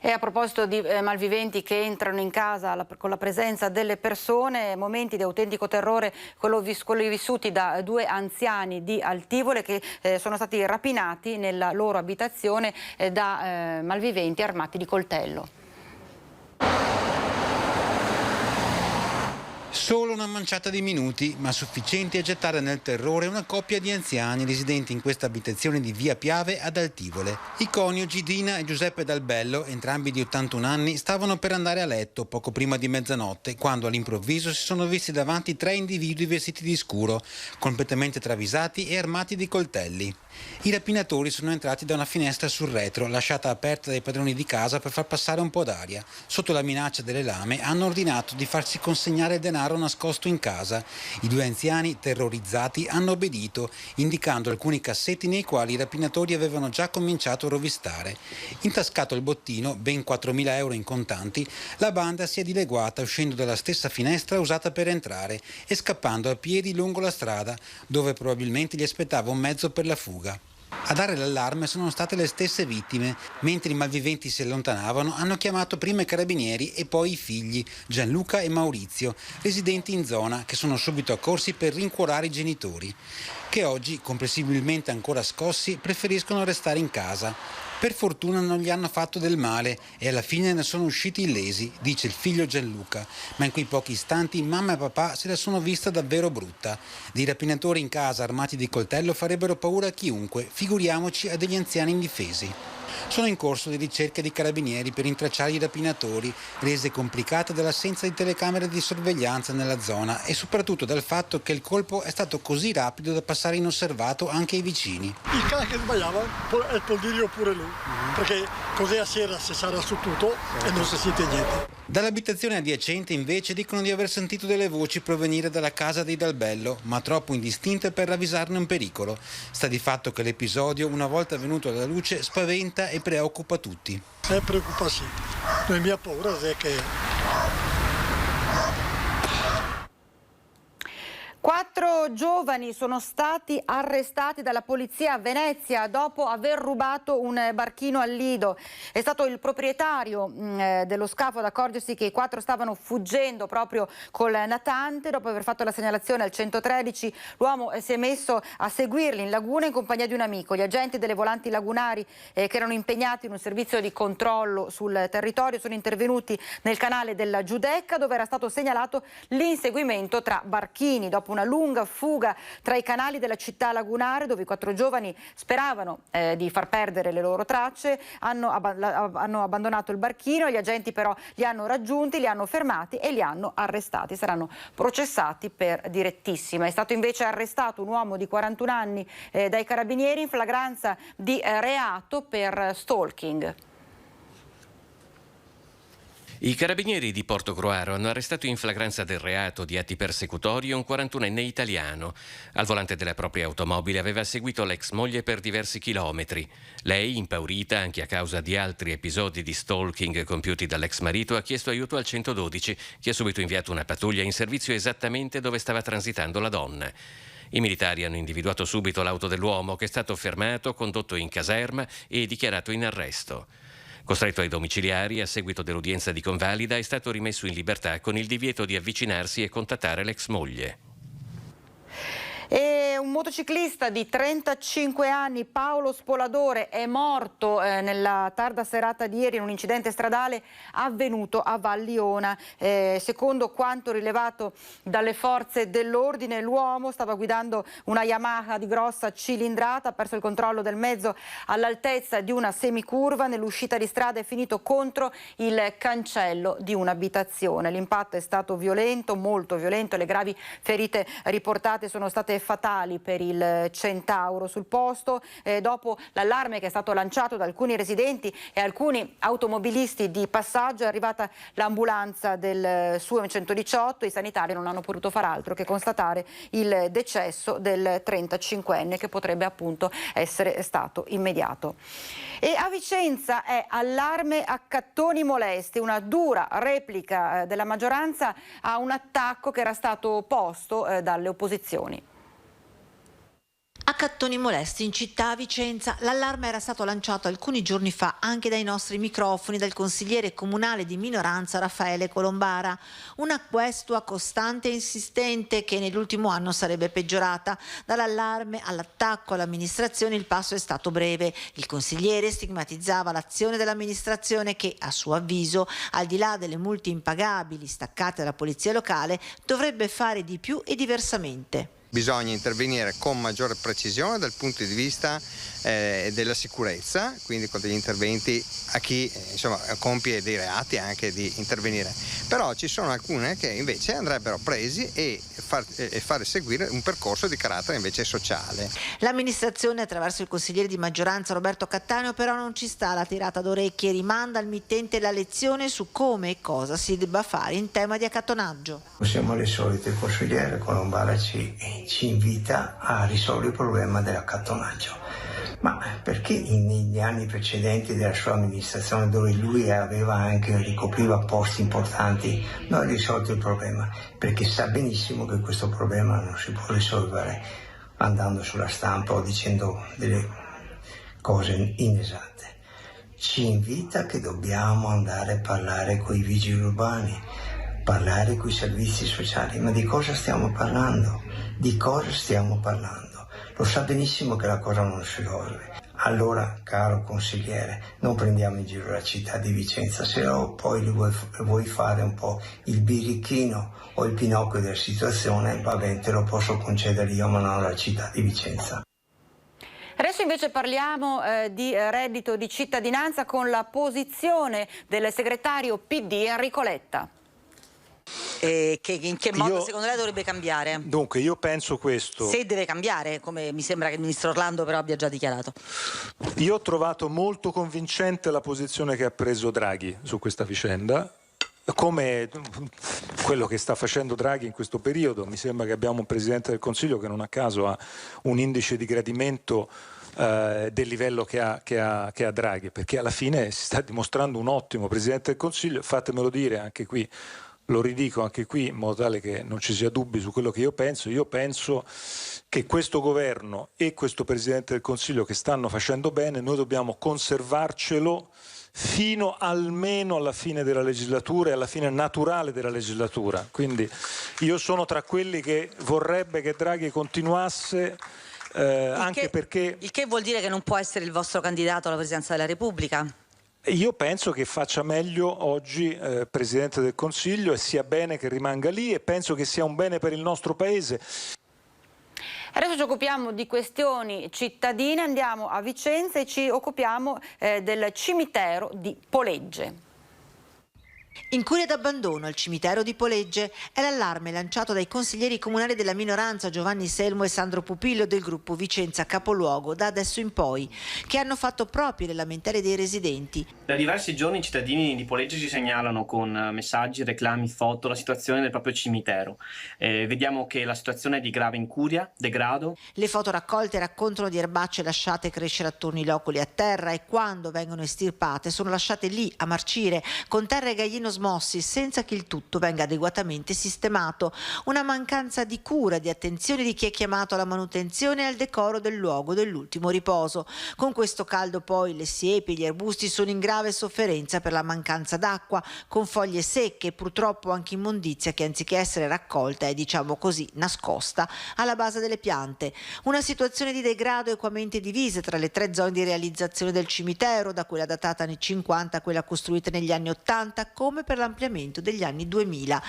E a proposito di malviventi che entrano in casa con la presenza delle persone, momenti di autentico terrore, quelli vissuti da 2 anziani di Altivole che sono stati rapinati nella loro abitazione da malviventi armati di coltello.
Solo una manciata di minuti, ma sufficienti a gettare nel terrore una coppia di anziani residenti in questa abitazione di Via Piave ad Altivole. I coniugi Dina e Giuseppe Dalbello, entrambi di 81 anni, stavano per andare a letto poco prima di mezzanotte, quando all'improvviso si sono visti davanti 3 individui vestiti di scuro, completamente travisati e armati di coltelli. I rapinatori sono entrati da una finestra sul retro, lasciata aperta dai padroni di casa per far passare un po' d'aria. Sotto la minaccia delle lame hanno ordinato di farsi consegnare il denaro nascosto in casa. I 2 anziani, terrorizzati, hanno obbedito, indicando alcuni cassetti nei quali i rapinatori avevano già cominciato a rovistare. Intascato il bottino, ben 4.000 euro in contanti, la banda si è dileguata uscendo dalla stessa finestra usata per entrare e scappando a piedi lungo la strada, dove probabilmente gli aspettava un mezzo per la fuga. A dare l'allarme sono state le stesse vittime. Mentre i malviventi si allontanavano, hanno chiamato prima i carabinieri e poi i figli, Gianluca e Maurizio, residenti in zona, che sono subito accorsi per rincuorare i genitori, che oggi, comprensibilmente ancora scossi, preferiscono restare in casa. Per fortuna non gli hanno fatto del male e alla fine ne sono usciti illesi, dice il figlio Gianluca, ma in quei pochi istanti mamma e papà se la sono vista davvero brutta. Dei rapinatori in casa armati di coltello farebbero paura a chiunque, figuriamoci a degli anziani indifesi. Sono in corso le ricerche di carabinieri per intracciare i rapinatori, rese complicate dall'assenza di telecamere di sorveglianza nella zona e soprattutto dal fatto che il colpo è stato così rapido da passare inosservato anche ai vicini.
Il cane che sbagliava è il poldirio pure lui, perché così a sera si sarà su tutto e non si sente niente.
Dall'abitazione adiacente invece dicono di aver sentito delle voci provenire dalla casa dei Dalbello, ma troppo indistinte per ravvisarne un pericolo. Sta di fatto che l'episodio, una volta venuto alla luce, spaventa e preoccupa tutti.
Preoccupa sì. La mia paura è che
4 giovani sono stati arrestati dalla polizia a Venezia dopo aver rubato un barchino al Lido. È stato il proprietario dello scafo ad accorgersi che i 4 stavano fuggendo proprio col natante. Dopo aver fatto la segnalazione al 113, l'uomo si è messo a seguirli in laguna in compagnia di un amico. Gli agenti delle volanti lagunari che erano impegnati in un servizio di controllo sul territorio sono intervenuti nel canale della Giudecca, dove era stato segnalato l'inseguimento tra barchini. Dopo una lunga fuga tra i canali della città lagunare, dove i 4 giovani speravano di far perdere le loro tracce, hanno abbandonato il barchino. Gli agenti però li hanno raggiunti, li hanno fermati e li hanno arrestati. Saranno processati per direttissima. È stato invece arrestato un uomo di 41 anni dai carabinieri in flagranza di reato per stalking.
I carabinieri di Portogruaro hanno arrestato in flagranza del reato di atti persecutori un 41enne italiano. Al volante della propria automobile aveva seguito l'ex moglie per diversi chilometri. Lei, impaurita anche a causa di altri episodi di stalking compiuti dall'ex marito, ha chiesto aiuto al 112, che ha subito inviato una pattuglia in servizio esattamente dove stava transitando la donna. I militari hanno individuato subito l'auto dell'uomo, che è stato fermato, condotto in caserma e dichiarato in arresto. Costretto ai domiciliari, a seguito dell'udienza di convalida, è stato rimesso in libertà con il divieto di avvicinarsi e contattare l'ex moglie.
E un motociclista di 35 anni, Paolo Spoladore, è morto nella tarda serata di ieri in un incidente stradale avvenuto a Valliona. Secondo quanto rilevato dalle forze dell'ordine, l'uomo stava guidando una Yamaha di grossa cilindrata, ha perso il controllo del mezzo all'altezza di una semicurva, nell'uscita di strada è finito contro il cancello di un'abitazione. L'impatto è stato violento, molto violento, le gravi ferite riportate sono state fatali per il Centauro. Sul posto, dopo l'allarme che è stato lanciato da alcuni residenti e alcuni automobilisti di passaggio, è arrivata l'ambulanza del SUEM 118. I sanitari non hanno potuto far altro che constatare il decesso del 35enne, che potrebbe appunto essere stato immediato. E a Vicenza è allarme accattoni molesti, una dura replica della maggioranza a un attacco che era stato posto dalle opposizioni.
Accattoni molesti in città a Vicenza. L'allarme era stato lanciato alcuni giorni fa anche dai nostri microfoni dal consigliere comunale di minoranza Raffaele Colombara. Una questua costante e insistente che nell'ultimo anno sarebbe peggiorata. Dall'allarme all'attacco all'amministrazione il passo è stato breve. Il consigliere stigmatizzava l'azione dell'amministrazione che, a suo avviso, al di là delle multe impagabili staccate dalla polizia locale, dovrebbe fare di più e diversamente.
Bisogna intervenire con maggiore precisione dal punto di vista della sicurezza, quindi con degli interventi a chi compie dei reati anche di intervenire. Però ci sono alcune che invece andrebbero presi e fare seguire un percorso di carattere invece sociale.
L'amministrazione, attraverso il consigliere di maggioranza Roberto Cattaneo, però non ci sta alla tirata d'orecchie, rimanda al mittente la lezione su come e cosa si debba fare in tema di accattonaggio.
Siamo le solite, il consigliere Colombara ci invita a risolvere il problema dell'accattonaggio. Ma perché negli anni precedenti della sua amministrazione, dove lui ricopriva posti importanti, non ha risolto il problema? Perché sa benissimo che questo problema non si può risolvere andando sulla stampa o dicendo delle cose inesatte. Ci invita che dobbiamo andare a parlare con i vigili urbani, parlare con i servizi sociali. Ma di cosa stiamo parlando? Di cosa stiamo parlando? Lo sa benissimo che la cosa non si risolve. Allora, caro consigliere, non prendiamo in giro la città di Vicenza, se no poi vuoi fare un po' il birichino o il Pinocchio della situazione, va bene, te lo posso concedere io, ma non la città di Vicenza.
Adesso invece parliamo di reddito di cittadinanza con la posizione del segretario PD Enrico Letta.
In che modo secondo lei dovrebbe cambiare?
Dunque io penso questo.
Se deve cambiare, come mi sembra che il ministro Orlando però abbia già dichiarato.
Io ho trovato molto convincente la posizione che ha preso Draghi su questa vicenda, come quello che sta facendo Draghi in questo periodo. Mi sembra che abbiamo un Presidente del Consiglio che non a caso ha un indice di gradimento del livello che ha Draghi, perché alla fine si sta dimostrando un ottimo Presidente del Consiglio. Fatemelo dire anche qui, lo ridico anche qui in modo tale che non ci sia dubbi su quello che io penso. Io penso che questo governo e questo Presidente del Consiglio che stanno facendo bene, noi dobbiamo conservarcelo fino almeno alla fine della legislatura e alla fine naturale della legislatura. Quindi io sono tra quelli che vorrebbe che Draghi continuasse, perché...
Il che vuol dire che non può essere il vostro candidato alla Presidenza della Repubblica?
Io penso che faccia meglio oggi Presidente del Consiglio e sia bene che rimanga lì, e penso che sia un bene per il nostro Paese.
Adesso ci occupiamo di questioni cittadine, andiamo a Vicenza e ci occupiamo del cimitero di Polegge.
Incuria d'abbandono al cimitero di Polegge è l'allarme lanciato dai consiglieri comunali della minoranza Giovanni Selmo e Sandro Pupillo del gruppo Vicenza Capoluogo da adesso in poi, che hanno fatto proprie le lamentele dei residenti.
Da diversi giorni i cittadini di Polegge ci segnalano con messaggi, reclami, foto la situazione del proprio cimitero. Vediamo che la situazione è di grave incuria, degrado.
Le foto raccolte raccontano di erbacce lasciate crescere attorno ai loculi a terra e quando vengono estirpate sono lasciate lì a marcire con terra e gallina in osmossi senza che il tutto venga adeguatamente sistemato. Una mancanza di cura, di attenzione di chi è chiamato alla manutenzione e al decoro del luogo dell'ultimo riposo. Con questo caldo poi le siepi e gli arbusti sono in grave sofferenza per la mancanza d'acqua, con foglie secche e purtroppo anche immondizia che anziché essere raccolta è, diciamo così, nascosta alla base delle piante. Una situazione di degrado equamente divisa tra le 3 zone di realizzazione del cimitero, da quella datata anni 50 a quella costruita negli anni 80, come per l'ampliamento degli anni 2000.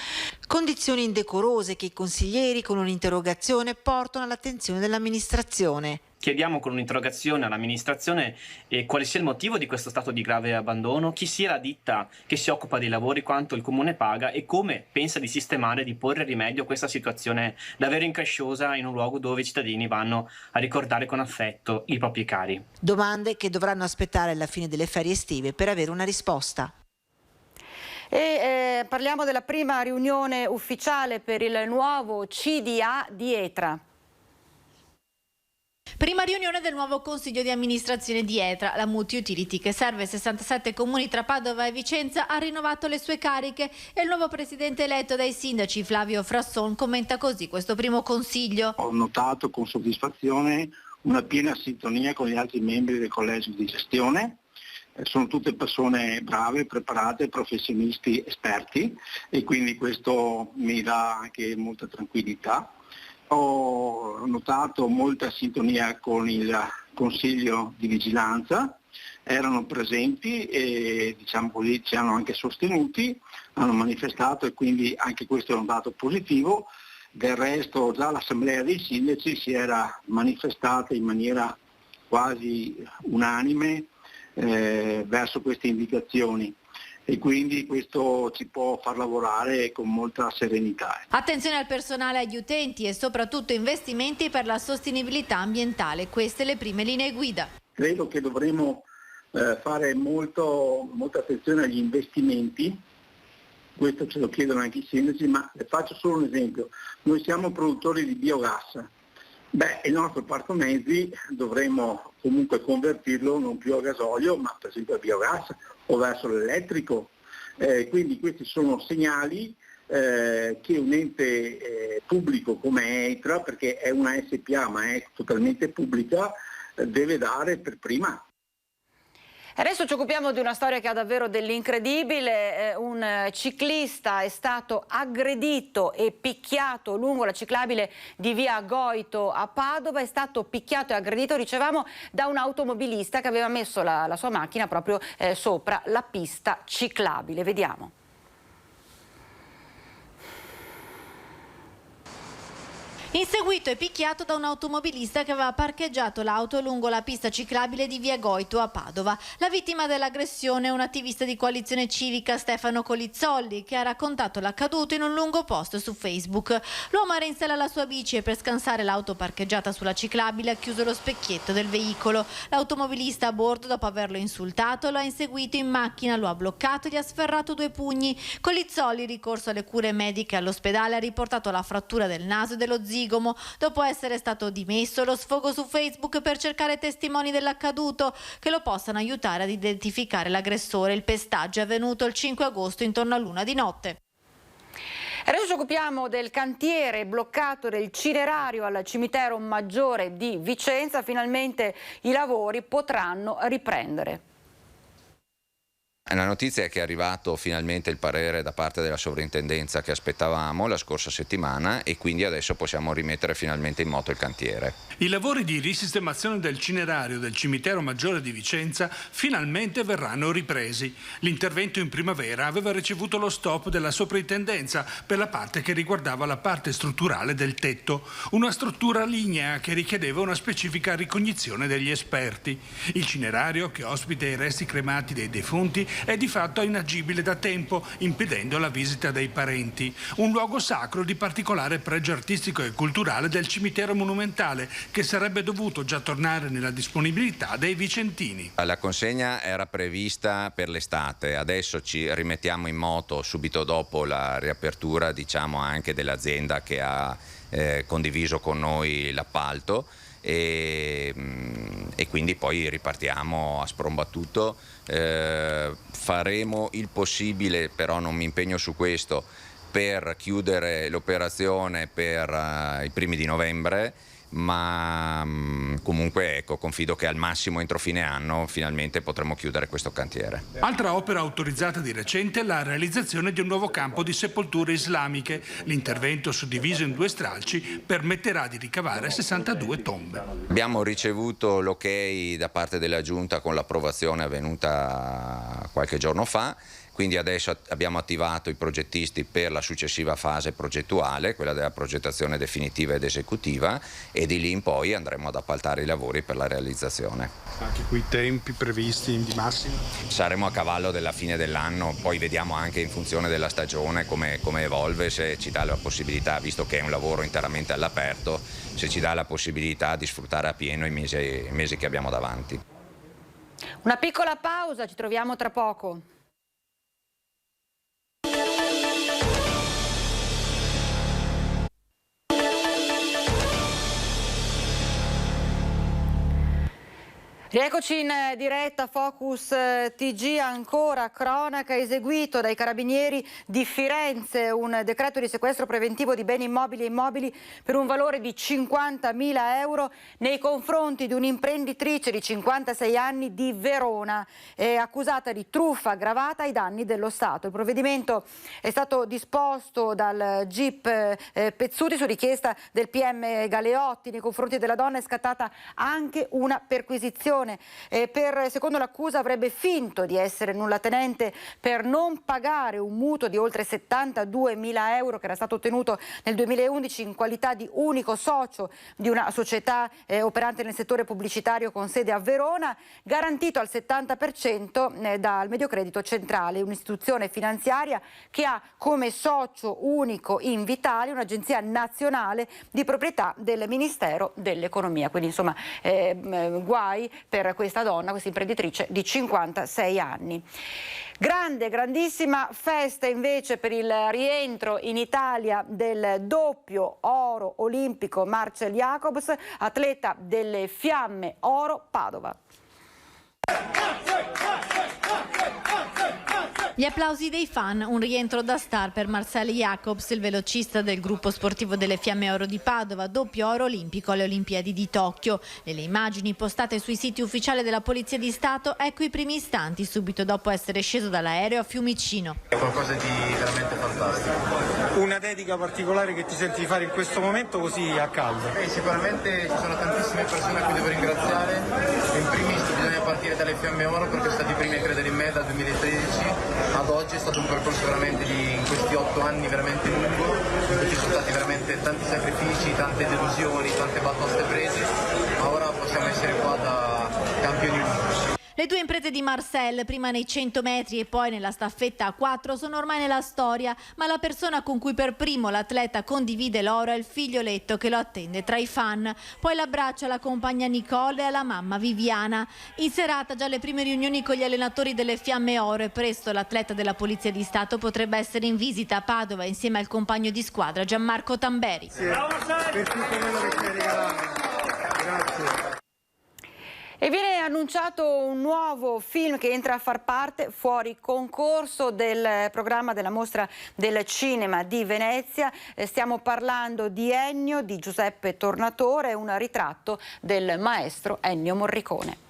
Condizioni indecorose che i consiglieri con un'interrogazione portano all'attenzione dell'amministrazione.
Chiediamo con un'interrogazione all'amministrazione quale sia il motivo di questo stato di grave abbandono, chi sia la ditta che si occupa dei lavori, quanto il comune paga e come pensa di sistemare, di porre rimedio a questa situazione davvero incresciosa in un luogo dove i cittadini vanno a ricordare con affetto i propri cari.
Domande che dovranno aspettare alla fine delle ferie estive per avere una risposta.
E parliamo della prima riunione ufficiale per il nuovo CDA di Etra.
Prima riunione del nuovo consiglio di amministrazione di Etra. La multi-utility, che serve 67 comuni tra Padova e Vicenza, ha rinnovato le sue cariche e il nuovo presidente eletto dai sindaci, Flavio Frasson, commenta così questo primo consiglio.
Ho notato con soddisfazione una piena sintonia con gli altri membri del collegio di gestione. Sono tutte persone brave, preparate, professionisti, esperti e quindi questo mi dà anche molta tranquillità. Ho notato molta sintonia con il Consiglio di Vigilanza, erano presenti e diciamo così ci hanno anche sostenuti, hanno manifestato e quindi anche questo è un dato positivo. Del resto già l'Assemblea dei Sindaci si era manifestata in maniera quasi unanime verso queste indicazioni. E quindi questo ci può far lavorare con molta serenità.
Attenzione al personale e agli utenti e soprattutto investimenti per la sostenibilità ambientale. Queste le prime linee guida.
Credo che dovremo fare molta attenzione agli investimenti, questo ce lo chiedono anche i sindaci, ma le faccio solo un esempio. Noi siamo produttori di biogas. Il nostro parco mezzi dovremmo comunque convertirlo non più a gasolio, ma per esempio a biogas o verso l'elettrico. Quindi questi sono segnali che un ente pubblico come Etra, perché è una SPA ma è totalmente pubblica, deve dare per prima.
Adesso ci occupiamo di una storia che ha davvero dell'incredibile. Un ciclista è stato aggredito e picchiato lungo la ciclabile di via Goito a Padova. È stato picchiato e aggredito, dicevamo, da un automobilista che aveva messo la sua macchina proprio sopra la pista ciclabile. Vediamo.
Inseguito e picchiato da un automobilista che aveva parcheggiato l'auto lungo la pista ciclabile di via Goito a Padova. La vittima dell'aggressione è un attivista di Coalizione Civica, Stefano Colizzolli, che ha raccontato l'accaduto in un lungo post su Facebook. L'uomo era in sella alla sua bici e per scansare l'auto parcheggiata sulla ciclabile ha chiuso lo specchietto del veicolo. L'automobilista a bordo, dopo averlo insultato, lo ha inseguito in macchina, lo ha bloccato e gli ha sferrato 2 pugni. Colizzolli, ricorso alle cure mediche all'ospedale, ha riportato la frattura del naso e dello zigomo. Dopo essere stato dimesso, lo sfogo su Facebook per cercare testimoni dell'accaduto che lo possano aiutare ad identificare l'aggressore. Il pestaggio è avvenuto il 5 agosto intorno all'1 di notte.
Adesso ci occupiamo del cantiere bloccato del cinerario al cimitero Maggiore di Vicenza. Finalmente i lavori potranno riprendere.
La notizia è che è arrivato finalmente il parere da parte della sovrintendenza che aspettavamo la scorsa settimana e quindi adesso possiamo rimettere finalmente in moto il cantiere.
I lavori di risistemazione del cinerario del cimitero Maggiore di Vicenza finalmente verranno ripresi. L'intervento in primavera aveva ricevuto lo stop della sovrintendenza per la parte che riguardava la parte strutturale del tetto, una struttura lignea che richiedeva una specifica ricognizione degli esperti. Il cinerario, che ospita i resti cremati dei defunti, è di fatto inagibile da tempo, impedendo la visita dei parenti. Un luogo sacro di particolare pregio artistico e culturale del cimitero monumentale, che sarebbe dovuto già tornare nella disponibilità dei vicentini.
La consegna era prevista per l'estate, adesso ci rimettiamo in moto subito dopo la riapertura, diciamo, anche dell'azienda che ha condiviso con noi l'appalto. e quindi poi ripartiamo a sprombattuto. Faremo il possibile, però non mi impegno su questo, per chiudere l'operazione per i primi di novembre, ma comunque ecco, confido che al massimo entro fine anno finalmente potremo chiudere questo cantiere.
Altra opera autorizzata di recente è la realizzazione di un nuovo campo di sepolture islamiche. L'intervento, suddiviso in 2 stralci, permetterà di ricavare 62 tombe.
Abbiamo ricevuto l'ok da parte della Giunta con l'approvazione avvenuta qualche giorno fa. Quindi adesso abbiamo attivato i progettisti per la successiva fase progettuale, quella della progettazione definitiva ed esecutiva, e di lì in poi andremo ad appaltare i lavori per la realizzazione.
Anche quei tempi previsti di massimo?
Saremo a cavallo della fine dell'anno, poi vediamo anche in funzione della stagione come evolve, se ci dà la possibilità, visto che è un lavoro interamente all'aperto, se ci dà la possibilità di sfruttare a pieno i mesi che abbiamo davanti.
Una piccola pausa, ci troviamo tra poco. Rieccoci in diretta, Focus TG, ancora cronaca. Eseguito dai carabinieri di Firenze un decreto di sequestro preventivo di beni immobili e immobili per un valore di 50.000 euro nei confronti di un'imprenditrice di 56 anni di Verona, accusata di truffa aggravata ai danni dello Stato. Il provvedimento è stato disposto dal GIP Pezzuti su richiesta del PM Galeotti. Nei confronti della donna è scattata anche una perquisizione. Secondo l'accusa avrebbe finto di essere nullatenente per non pagare un mutuo di oltre 72.000 euro che era stato ottenuto nel 2011 in qualità di unico socio di una società operante nel settore pubblicitario con sede a Verona, garantito al 70% dal Mediocredito Centrale, un'istituzione finanziaria che ha come socio unico Invitalia, un'agenzia nazionale di proprietà del Ministero dell'Economia. Quindi insomma guai per questa donna, questa imprenditrice di 56 anni. Grandissima festa invece per il rientro in Italia del doppio oro olimpico Marcel Jacobs, atleta delle Fiamme Oro Padova.
Gli applausi dei fan, un rientro da star per Marcel Jacobs, il velocista del gruppo sportivo delle Fiamme Oro di Padova, doppio oro olimpico alle Olimpiadi di Tokyo. Nelle immagini postate sui siti ufficiali della Polizia di Stato, ecco i primi istanti subito dopo essere sceso dall'aereo a Fiumicino.
È qualcosa di veramente fantastico.
Una dedica particolare che ti senti di fare in questo momento così a caldo?
Sicuramente ci sono tantissime persone a cui devo ringraziare. In primis bisogna partire dalle Fiamme Oro perché sono stati i primi a credere in me dal 2013 ad oggi. È stato un percorso veramente in questi 8 anni veramente lungo, in cui ci sono stati veramente tanti sacrifici, tante delusioni, tante batoste prese, ma ora possiamo essere qua da campioni unici.
Le due imprese di Marcel, prima nei 100 metri e poi nella staffetta a 4, sono ormai nella storia, ma la persona con cui per primo l'atleta condivide l'oro è il figlioletto che lo attende tra i fan. Poi l'abbraccio alla compagna Nicole e alla mamma Viviana. In serata già le prime riunioni con gli allenatori delle Fiamme Oro e presto l'atleta della Polizia di Stato potrebbe essere in visita a Padova insieme al compagno di squadra Gianmarco Tamberi.
Sì, per tutto quello che ci hai regalato. Grazie.
E viene annunciato un nuovo film che entra a far parte fuori concorso del programma della Mostra del Cinema di Venezia. Stiamo parlando di Ennio di Giuseppe Tornatore, un ritratto del maestro Ennio Morricone.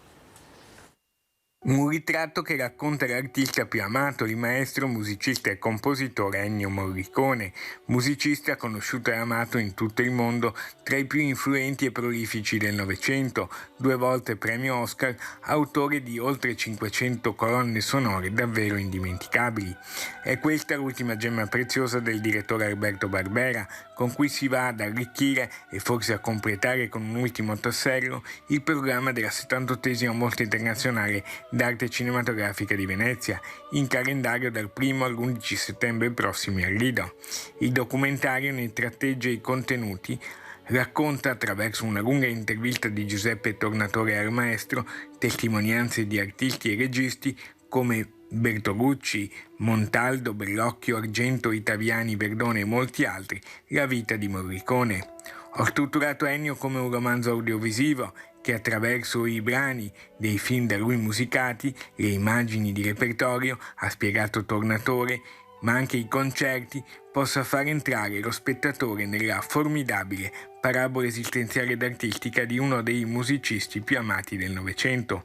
Un ritratto che racconta l'artista più amato, il maestro, musicista e compositore Ennio Morricone, musicista conosciuto e amato in tutto il mondo, tra i più influenti e prolifici del Novecento, 2 volte premio Oscar, autore di oltre 500 colonne sonore davvero indimenticabili. È questa l'ultima gemma preziosa del direttore Alberto Barbera, con cui si va ad arricchire e forse a completare con un ultimo tassello il programma della 78esima Mostra Internazionale d'Arte Cinematografica di Venezia, in calendario dal 1 all'11 settembre prossimi al Lido. Il documentario ne tratteggia i contenuti, racconta attraverso una lunga intervista di Giuseppe Tornatore al maestro testimonianze di artisti e registi come Bertolucci, Montaldo, Bellocchio, Argento, Itaviani, Verdone e molti altri, la vita di Morricone. Ho strutturato Ennio come un romanzo audiovisivo che attraverso i brani dei film da lui musicati, le immagini di repertorio, ha spiegato Tornatore, ma anche i concerti, possa far entrare lo spettatore nella formidabile parabola esistenziale ed artistica di uno dei musicisti più amati del Novecento.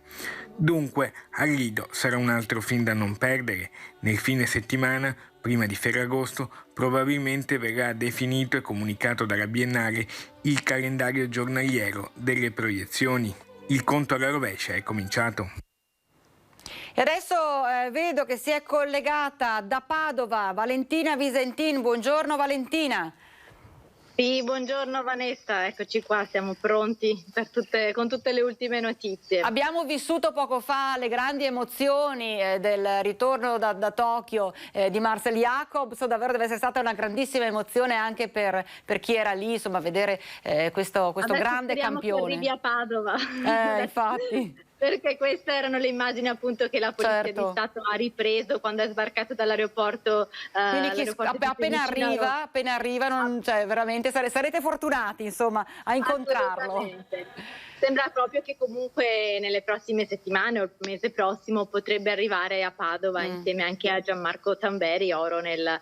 Dunque, al Lido sarà un altro film da non perdere. Nel fine settimana, prima di Ferragosto, probabilmente verrà definito e comunicato dalla Biennale il calendario giornaliero delle proiezioni. Il conto alla rovescia è cominciato.
E adesso vedo che si è collegata da Padova Valentina Visentin. Buongiorno Valentina.
Sì, buongiorno Vanessa, eccoci qua, siamo pronti con tutte le ultime notizie.
Abbiamo vissuto poco fa le grandi emozioni del ritorno da Tokyo di Marcel Jacobs. Davvero deve essere stata una grandissima emozione anche per chi era lì, insomma, vedere questo grande campione.
Che arrivi a Padova.
Infatti.
Perché queste erano le immagini appunto che la Polizia di Stato ha ripreso quando è sbarcato dall'aeroporto.
Quindi appena arriva, cioè, veramente sarete fortunati insomma a incontrarlo.
Sembra proprio che comunque nelle prossime settimane o il mese prossimo potrebbe arrivare a Padova insieme anche a Gianmarco Tamberi, oro nel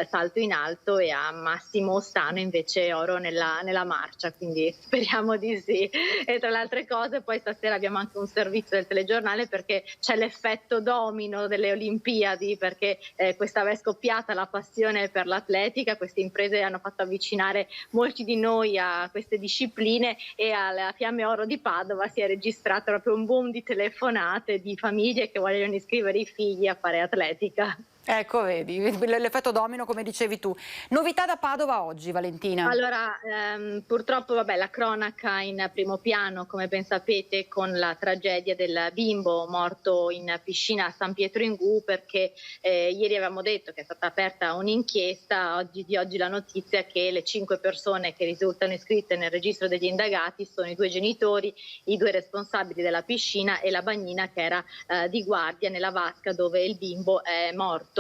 salto in alto, e a Massimo Ostano invece oro nella marcia, quindi speriamo di sì. E tra le altre cose poi stasera abbiamo anche un servizio del telegiornale perché c'è l'effetto domino delle Olimpiadi, perché questa è scoppiata la passione per l'atletica, queste imprese hanno fatto avvicinare molti di noi a queste discipline, e alla Fiamme Oro di Padova si è registrato proprio un boom di telefonate di famiglie che vogliono iscrivere i figli a fare atletica.
Ecco, vedi, l'effetto domino come dicevi tu. Novità da Padova oggi, Valentina?
Allora, purtroppo la cronaca in primo piano, come ben sapete, con la tragedia del bimbo morto in piscina a San Pietro in Gu, perché ieri avevamo detto che è stata aperta un'inchiesta. Di oggi la notizia è che le 5 persone che risultano iscritte nel registro degli indagati sono i 2 genitori, i 2 responsabili della piscina e la bagnina che era di guardia nella vasca dove il bimbo è morto.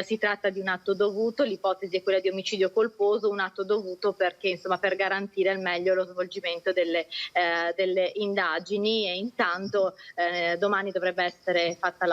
Si tratta di un atto dovuto, l'ipotesi è quella di omicidio colposo, un atto dovuto perché insomma per garantire al meglio lo svolgimento delle indagini, e intanto domani dovrebbe essere fatta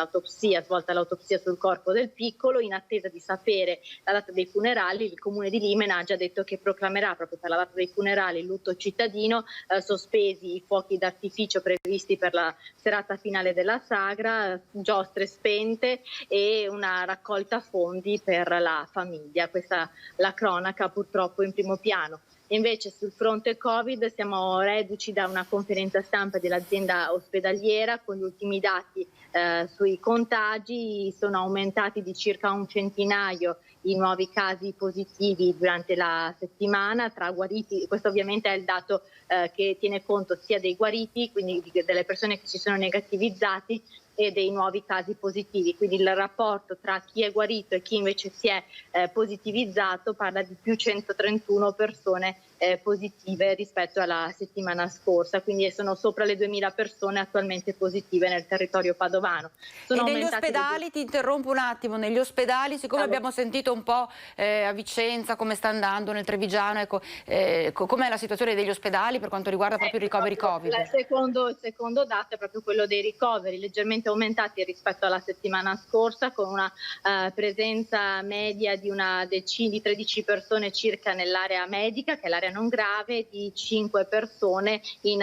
svolta l'autopsia sul corpo del piccolo. In attesa di sapere la data dei funerali, il comune di Limena ha già detto che proclamerà proprio per la data dei funerali il lutto cittadino, sospesi i fuochi d'artificio previsti per la serata finale della sagra, giostre spente e una raccolta fondi per la famiglia. Questa la cronaca purtroppo in primo piano. Invece sul fronte Covid siamo reduci da una conferenza stampa dell'azienda ospedaliera con gli ultimi dati sui contagi. Sono aumentati di circa un centinaio i nuovi casi positivi durante la settimana tra guariti. Questo ovviamente è il dato che tiene conto sia dei guariti, quindi delle persone che si sono negativizzati, e dei nuovi casi positivi. Quindi il rapporto tra chi è guarito e chi invece si è positivizzato parla di più 131 persone positive rispetto alla settimana scorsa, quindi sono sopra le 2000 persone attualmente positive nel territorio padovano.
E negli ospedali, ti interrompo un attimo, negli ospedali, siccome abbiamo sentito un po' a Vicenza come sta andando, nel Trevigiano, ecco, com'è la situazione degli ospedali per quanto riguarda proprio i ricoveri Covid?
Il secondo dato è proprio quello dei ricoveri, leggermente aumentati rispetto alla settimana scorsa, con una presenza media di una decina di 13 persone circa nell'area medica, che è l'area non grave, di 5 persone in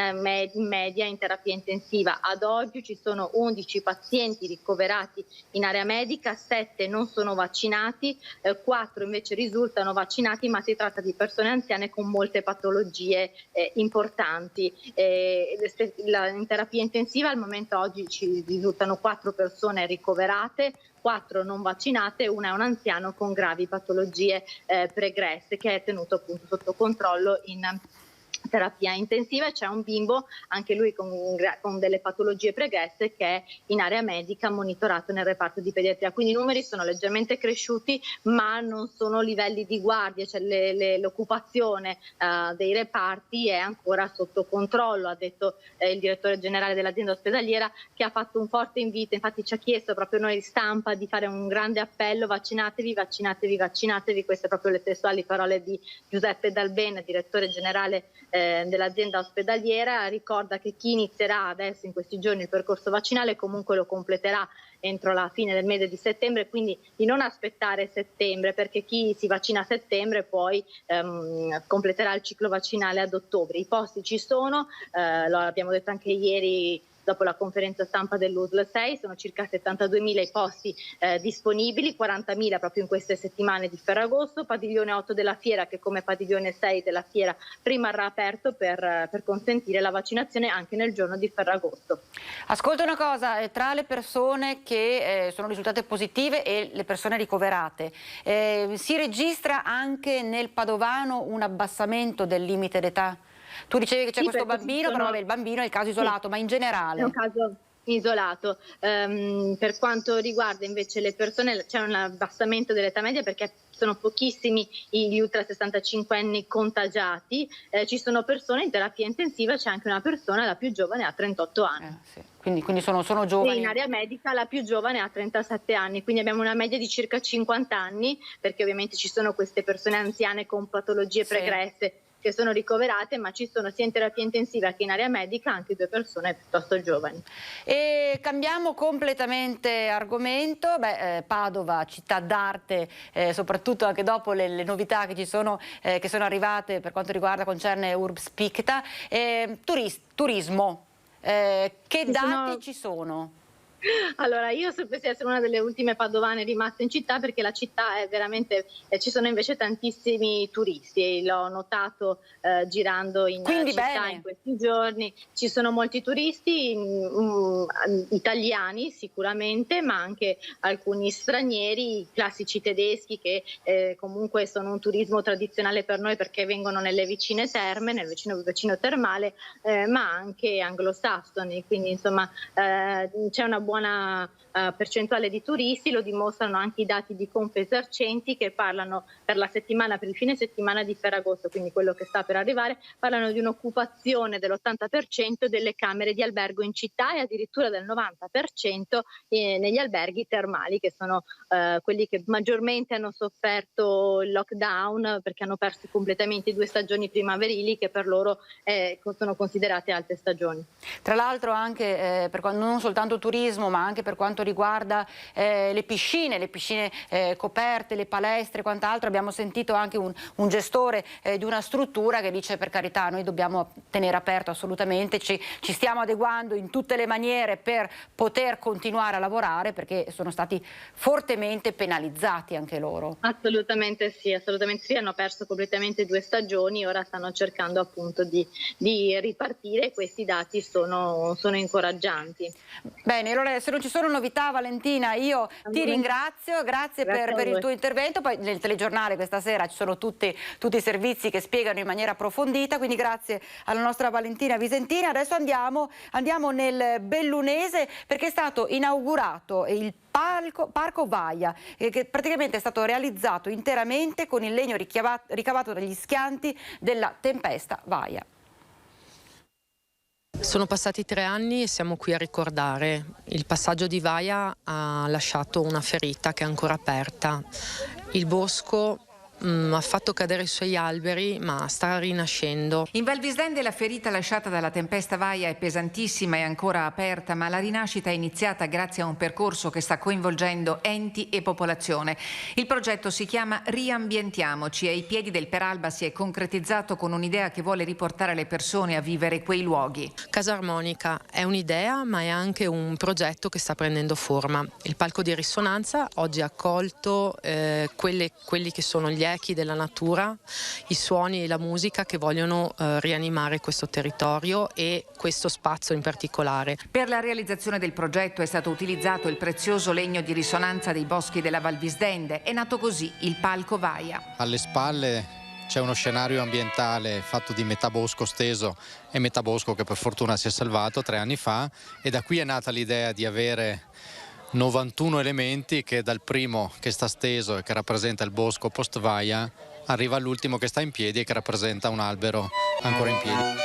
media in terapia intensiva. Ad oggi ci sono 11 pazienti ricoverati in area medica, 7 non sono vaccinati, 4 invece risultano vaccinati, ma si tratta di persone anziane con molte patologie importanti. In terapia intensiva al momento oggi ci risultano 4 persone ricoverate, 4 non vaccinate, una è un anziano con gravi patologie pregresse che è tenuto appunto sotto controllo in terapia intensiva, e c'è un bimbo, anche lui con delle patologie pregresse, che è in area medica monitorato nel reparto di pediatria. Quindi i numeri sono leggermente cresciuti, ma non sono livelli di guardia, cioè l'occupazione dei reparti è ancora sotto controllo, ha detto il direttore generale dell'azienda ospedaliera, che ha fatto un forte invito, infatti ci ha chiesto proprio noi stampa di fare un grande appello: vaccinatevi, vaccinatevi, vaccinatevi. Queste proprio le testuali parole di Giuseppe Dalben, direttore generale dell'azienda ospedaliera. Ricorda che chi inizierà adesso in questi giorni il percorso vaccinale comunque lo completerà entro la fine del mese di settembre, quindi di non aspettare settembre, perché chi si vaccina a settembre poi completerà il ciclo vaccinale ad ottobre. I posti ci sono, lo abbiamo detto anche ieri dopo la conferenza stampa dell'USL 6, sono circa 72.000 i posti disponibili, 40.000 proprio in queste settimane di Ferragosto. Padiglione 8 della Fiera, che come padiglione 6 della Fiera rimarrà aperto per consentire la vaccinazione anche nel giorno di Ferragosto.
Ascolta una cosa, tra le persone che sono risultate positive e le persone ricoverate, si registra anche nel padovano un abbassamento del limite d'età? Tu dicevi che c'è questo bambino, però vabbè, il bambino è il caso isolato, ma in generale?
È un caso isolato. Per quanto riguarda invece le persone, c'è un abbassamento dell'età media perché sono pochissimi gli ultra 65 anni contagiati, ci sono persone in terapia intensiva, c'è anche una persona, la più giovane, ha 38 anni.
Sì. Quindi sono giovani.
Sì, in area medica la più giovane ha 37 anni, quindi abbiamo una media di circa 50 anni, perché ovviamente ci sono queste persone anziane con patologie pregresse che sono ricoverate, ma ci sono sia in terapia intensiva che in area medica anche 2 persone piuttosto giovani.
E cambiamo completamente argomento. Padova, città d'arte, soprattutto anche dopo le novità che sono arrivate per quanto concerne Urbs Picta. Turismo, che dati ci sono?
Allora, io so di essere una delle ultime padovane rimaste in città, perché la città è veramente, ci sono invece tantissimi turisti, e l'ho notato girando in città in questi giorni. Ci sono molti turisti italiani sicuramente, ma anche alcuni stranieri, i classici tedeschi, che comunque sono un turismo tradizionale per noi perché vengono nelle vicine terme, nel vicino termale, ma anche anglosassoni, quindi insomma c'è una buona percentuale di turisti, lo dimostrano anche i dati di Confesercenti, che parlano per il fine settimana di Ferragosto, quindi quello che sta per arrivare, parlano di un'occupazione dell'80% delle camere di albergo in città e addirittura del 90% negli alberghi termali, che sono quelli che maggiormente hanno sofferto il lockdown, perché hanno perso completamente 2 stagioni primaverili che per loro sono considerate alte stagioni.
Tra l'altro anche non soltanto turismo, ma anche per quanto riguarda le piscine coperte, le palestre e quant'altro. Abbiamo sentito anche un gestore di una struttura che dice: per carità, noi dobbiamo tenere aperto assolutamente, ci stiamo adeguando in tutte le maniere per poter continuare a lavorare, perché sono stati fortemente penalizzati anche loro.
Assolutamente sì, hanno perso completamente 2 stagioni, ora stanno cercando appunto di ripartire, e questi dati sono incoraggianti.
Bene, allora se non ci sono novità, Valentina, io ti ringrazio, grazie per il tuo intervento. Poi nel telegiornale questa sera ci sono tutti i servizi che spiegano in maniera approfondita, quindi grazie alla nostra Valentina Visentini. Adesso andiamo nel Bellunese, perché è stato inaugurato il Parco Vaia, che praticamente è stato realizzato interamente con il legno ricavato dagli schianti della tempesta Vaia.
Sono passati 3 anni e siamo qui a ricordare. Il passaggio di Vaia ha lasciato una ferita che è ancora aperta. Il bosco ha fatto cadere i suoi alberi, ma sta rinascendo.
In Val Visdende la ferita lasciata dalla tempesta Vaia è pesantissima e ancora aperta, ma la rinascita è iniziata grazie a un percorso che sta coinvolgendo enti e popolazione. Il progetto si chiama Riambientiamoci e ai piedi del Peralba si è concretizzato con un'idea che vuole riportare le persone a vivere quei luoghi.
Casa Armonica è un'idea, ma è anche un progetto che sta prendendo forma. Il palco di risonanza oggi ha accolto quelli che sono gli echi della natura, i suoni e la musica che vogliono rianimare questo territorio e questo spazio in particolare.
Per la realizzazione del progetto è stato utilizzato il prezioso legno di risonanza dei boschi della Val Visdende. È nato così il Palco Vaia.
Alle spalle
c'è uno scenario ambientale fatto di metà bosco steso e metà bosco che per fortuna si è salvato 3 anni fa, e da qui è nata l'idea di avere 91 elementi che dal primo che sta steso e che rappresenta il bosco post vaia arriva all'ultimo che sta in piedi e che rappresenta un albero ancora in piedi.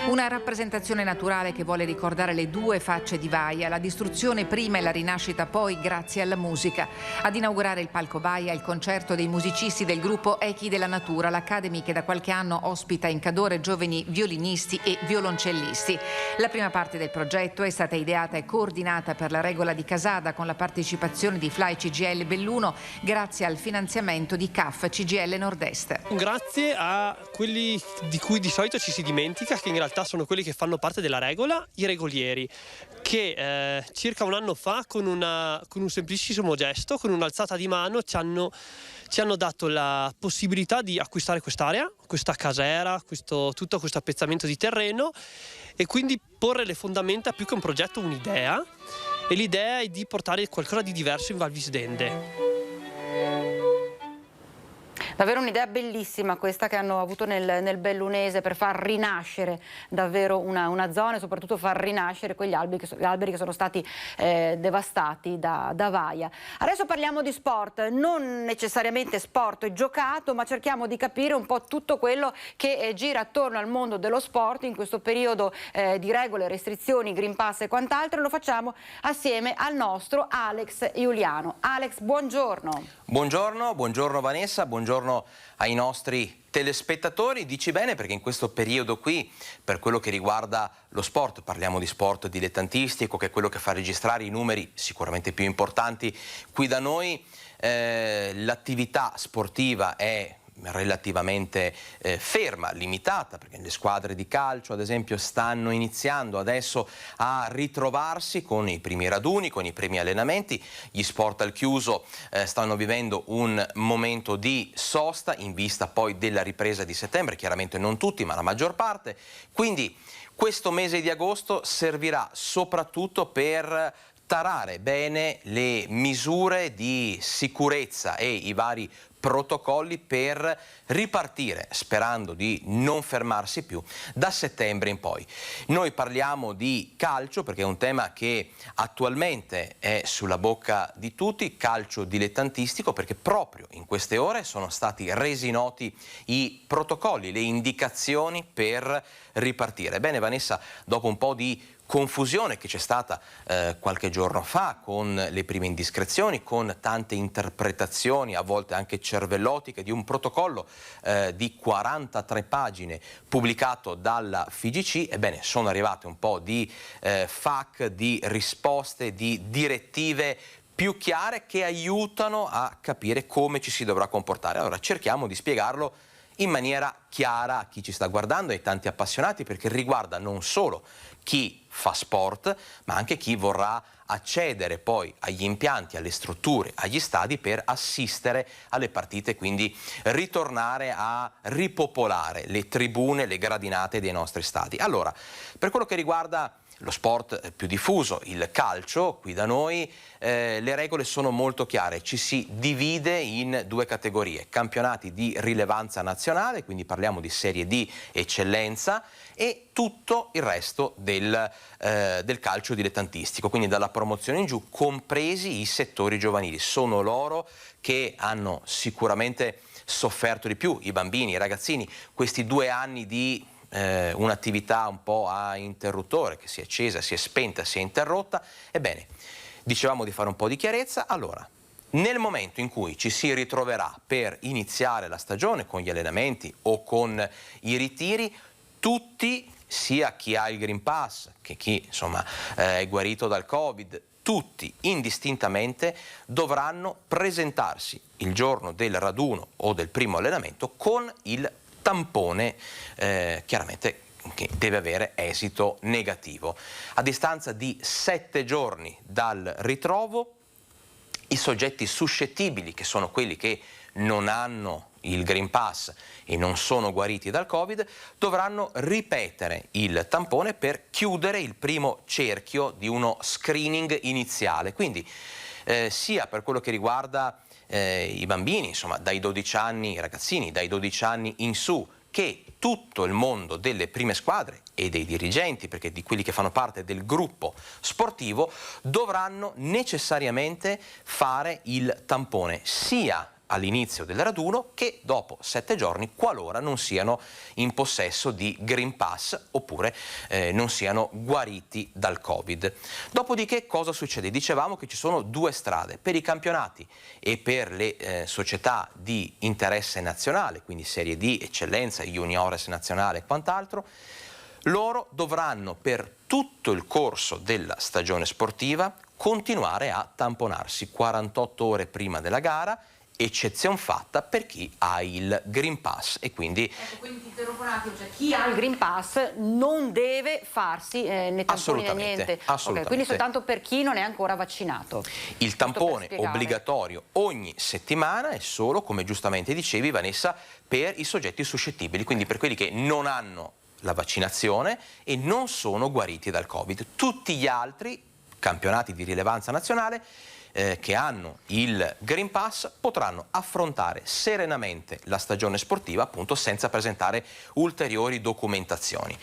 Una rappresentazione naturale che vuole ricordare le due facce di Vaia, la distruzione prima e la rinascita poi grazie alla musica. Ad inaugurare il palco Vaia il concerto dei musicisti del gruppo Echi della Natura, l'Academy che da qualche anno ospita in Cadore giovani violinisti e violoncellisti. La prima parte del progetto è stata ideata e coordinata per la Regola di Casada con la partecipazione di Fly CGL Belluno grazie al finanziamento di CAF CGL Nord-Est.
Grazie a quelli di cui di solito ci si dimentica, che in realtà sono quelli che fanno parte della regola, i regolieri, che circa un anno fa con un semplicissimo gesto, con un'alzata di mano ci hanno dato la possibilità di acquistare quest'area, questa casera, tutto questo appezzamento di terreno, e quindi porre le fondamenta più che un progetto, un'idea, e l'idea è di portare qualcosa di diverso in Val Visdende.
Davvero un'idea bellissima questa che hanno avuto nel Bellunese per far rinascere davvero una zona e soprattutto far rinascere quegli alberi che sono stati devastati da Vaia. Adesso parliamo di sport, non necessariamente sport giocato, ma cerchiamo di capire un po' tutto quello che gira attorno al mondo dello sport in questo periodo di regole, restrizioni, Green Pass e quant'altro. Lo facciamo assieme al nostro Alex Iuliano. Alex, buongiorno.
Buongiorno Vanessa, buongiorno ai nostri telespettatori. Dici bene, perché in questo periodo qui, per quello che riguarda lo sport, parliamo di sport dilettantistico, che è quello che fa registrare i numeri sicuramente più importanti qui da noi, l'attività sportiva è relativamente ferma, limitata, perché le squadre di calcio ad esempio stanno iniziando adesso a ritrovarsi con i primi raduni, con i primi allenamenti. Gli sport al chiuso stanno vivendo un momento di sosta in vista poi della ripresa di settembre, chiaramente non tutti ma la maggior parte, quindi questo mese di agosto servirà soprattutto per tarare bene le misure di sicurezza e i vari protocolli per ripartire, sperando di non fermarsi più, da settembre in poi. Noi parliamo di calcio perché è un tema che attualmente è sulla bocca di tutti, calcio dilettantistico, perché proprio in queste ore sono stati resi noti i protocolli, le indicazioni per ripartire. Bene Vanessa, dopo un po' di confusione che c'è stata qualche giorno fa con le prime indiscrezioni, con tante interpretazioni a volte anche cervellotiche di un protocollo di 43 pagine pubblicato dalla FIGC, ebbene sono arrivate un po' di FAQ, di risposte, di direttive più chiare che aiutano a capire come ci si dovrà comportare. Allora cerchiamo di spiegarlo in maniera chiara a chi ci sta guardando e ai tanti appassionati, perché riguarda non solo chi fa sport, ma anche chi vorrà accedere poi agli impianti, alle strutture, agli stadi per assistere alle partite, quindi ritornare a ripopolare le tribune, le gradinate dei nostri stadi. Allora, per quello che riguarda lo sport più diffuso, il calcio, qui da noi le regole sono molto chiare, ci si divide in due categorie: campionati di rilevanza nazionale, quindi parliamo di Serie D eccellenza, e tutto il resto del calcio dilettantistico, quindi dalla promozione in giù, compresi i settori giovanili. Sono loro che hanno sicuramente sofferto di più, i bambini, i ragazzini, questi 2 anni di un'attività un po' a interruttore, che si è accesa, si è spenta, si è interrotta. Ebbene, dicevamo di fare un po' di chiarezza. Allora, nel momento in cui ci si ritroverà per iniziare la stagione con gli allenamenti o con i ritiri, tutti, sia chi ha il Green Pass che chi insomma è guarito dal Covid, tutti indistintamente dovranno presentarsi il giorno del raduno o del primo allenamento con il tampone, chiaramente che deve avere esito negativo. A distanza di 7 giorni dal ritrovo, i soggetti suscettibili, che sono quelli che non hanno il Green Pass e non sono guariti dal Covid dovranno ripetere il tampone per chiudere il primo cerchio di uno screening iniziale. Quindi sia per quello che riguarda i bambini, insomma dai 12 anni, i ragazzini dai 12 anni in su, che tutto il mondo delle prime squadre e dei dirigenti, perché di quelli che fanno parte del gruppo sportivo, dovranno necessariamente fare il tampone sia all'inizio del raduno che dopo 7 giorni, qualora non siano in possesso di Green Pass oppure non siano guariti dal Covid. Dopodiché cosa succede? Dicevamo che ci sono 2 strade per i campionati e per le società di interesse nazionale, quindi Serie D, Eccellenza, Juniores nazionale e quant'altro. Loro dovranno per tutto il corso della stagione sportiva continuare a tamponarsi 48 ore prima della gara, eccezion fatta per chi ha il Green Pass e quindi...
Ecco, quindi ti interrompo un attimo, cioè chi ha il Green Pass non deve farsi né tamponi né niente.
Assolutamente.
Okay, quindi soltanto per chi non è ancora vaccinato.
Il tampone obbligatorio ogni settimana è solo, come giustamente dicevi Vanessa, per i soggetti suscettibili, quindi per quelli che non hanno la vaccinazione e non sono guariti dal Covid. Tutti gli altri campionati di rilevanza nazionale che hanno il Green Pass potranno affrontare serenamente la stagione sportiva, appunto senza presentare ulteriori documentazioni.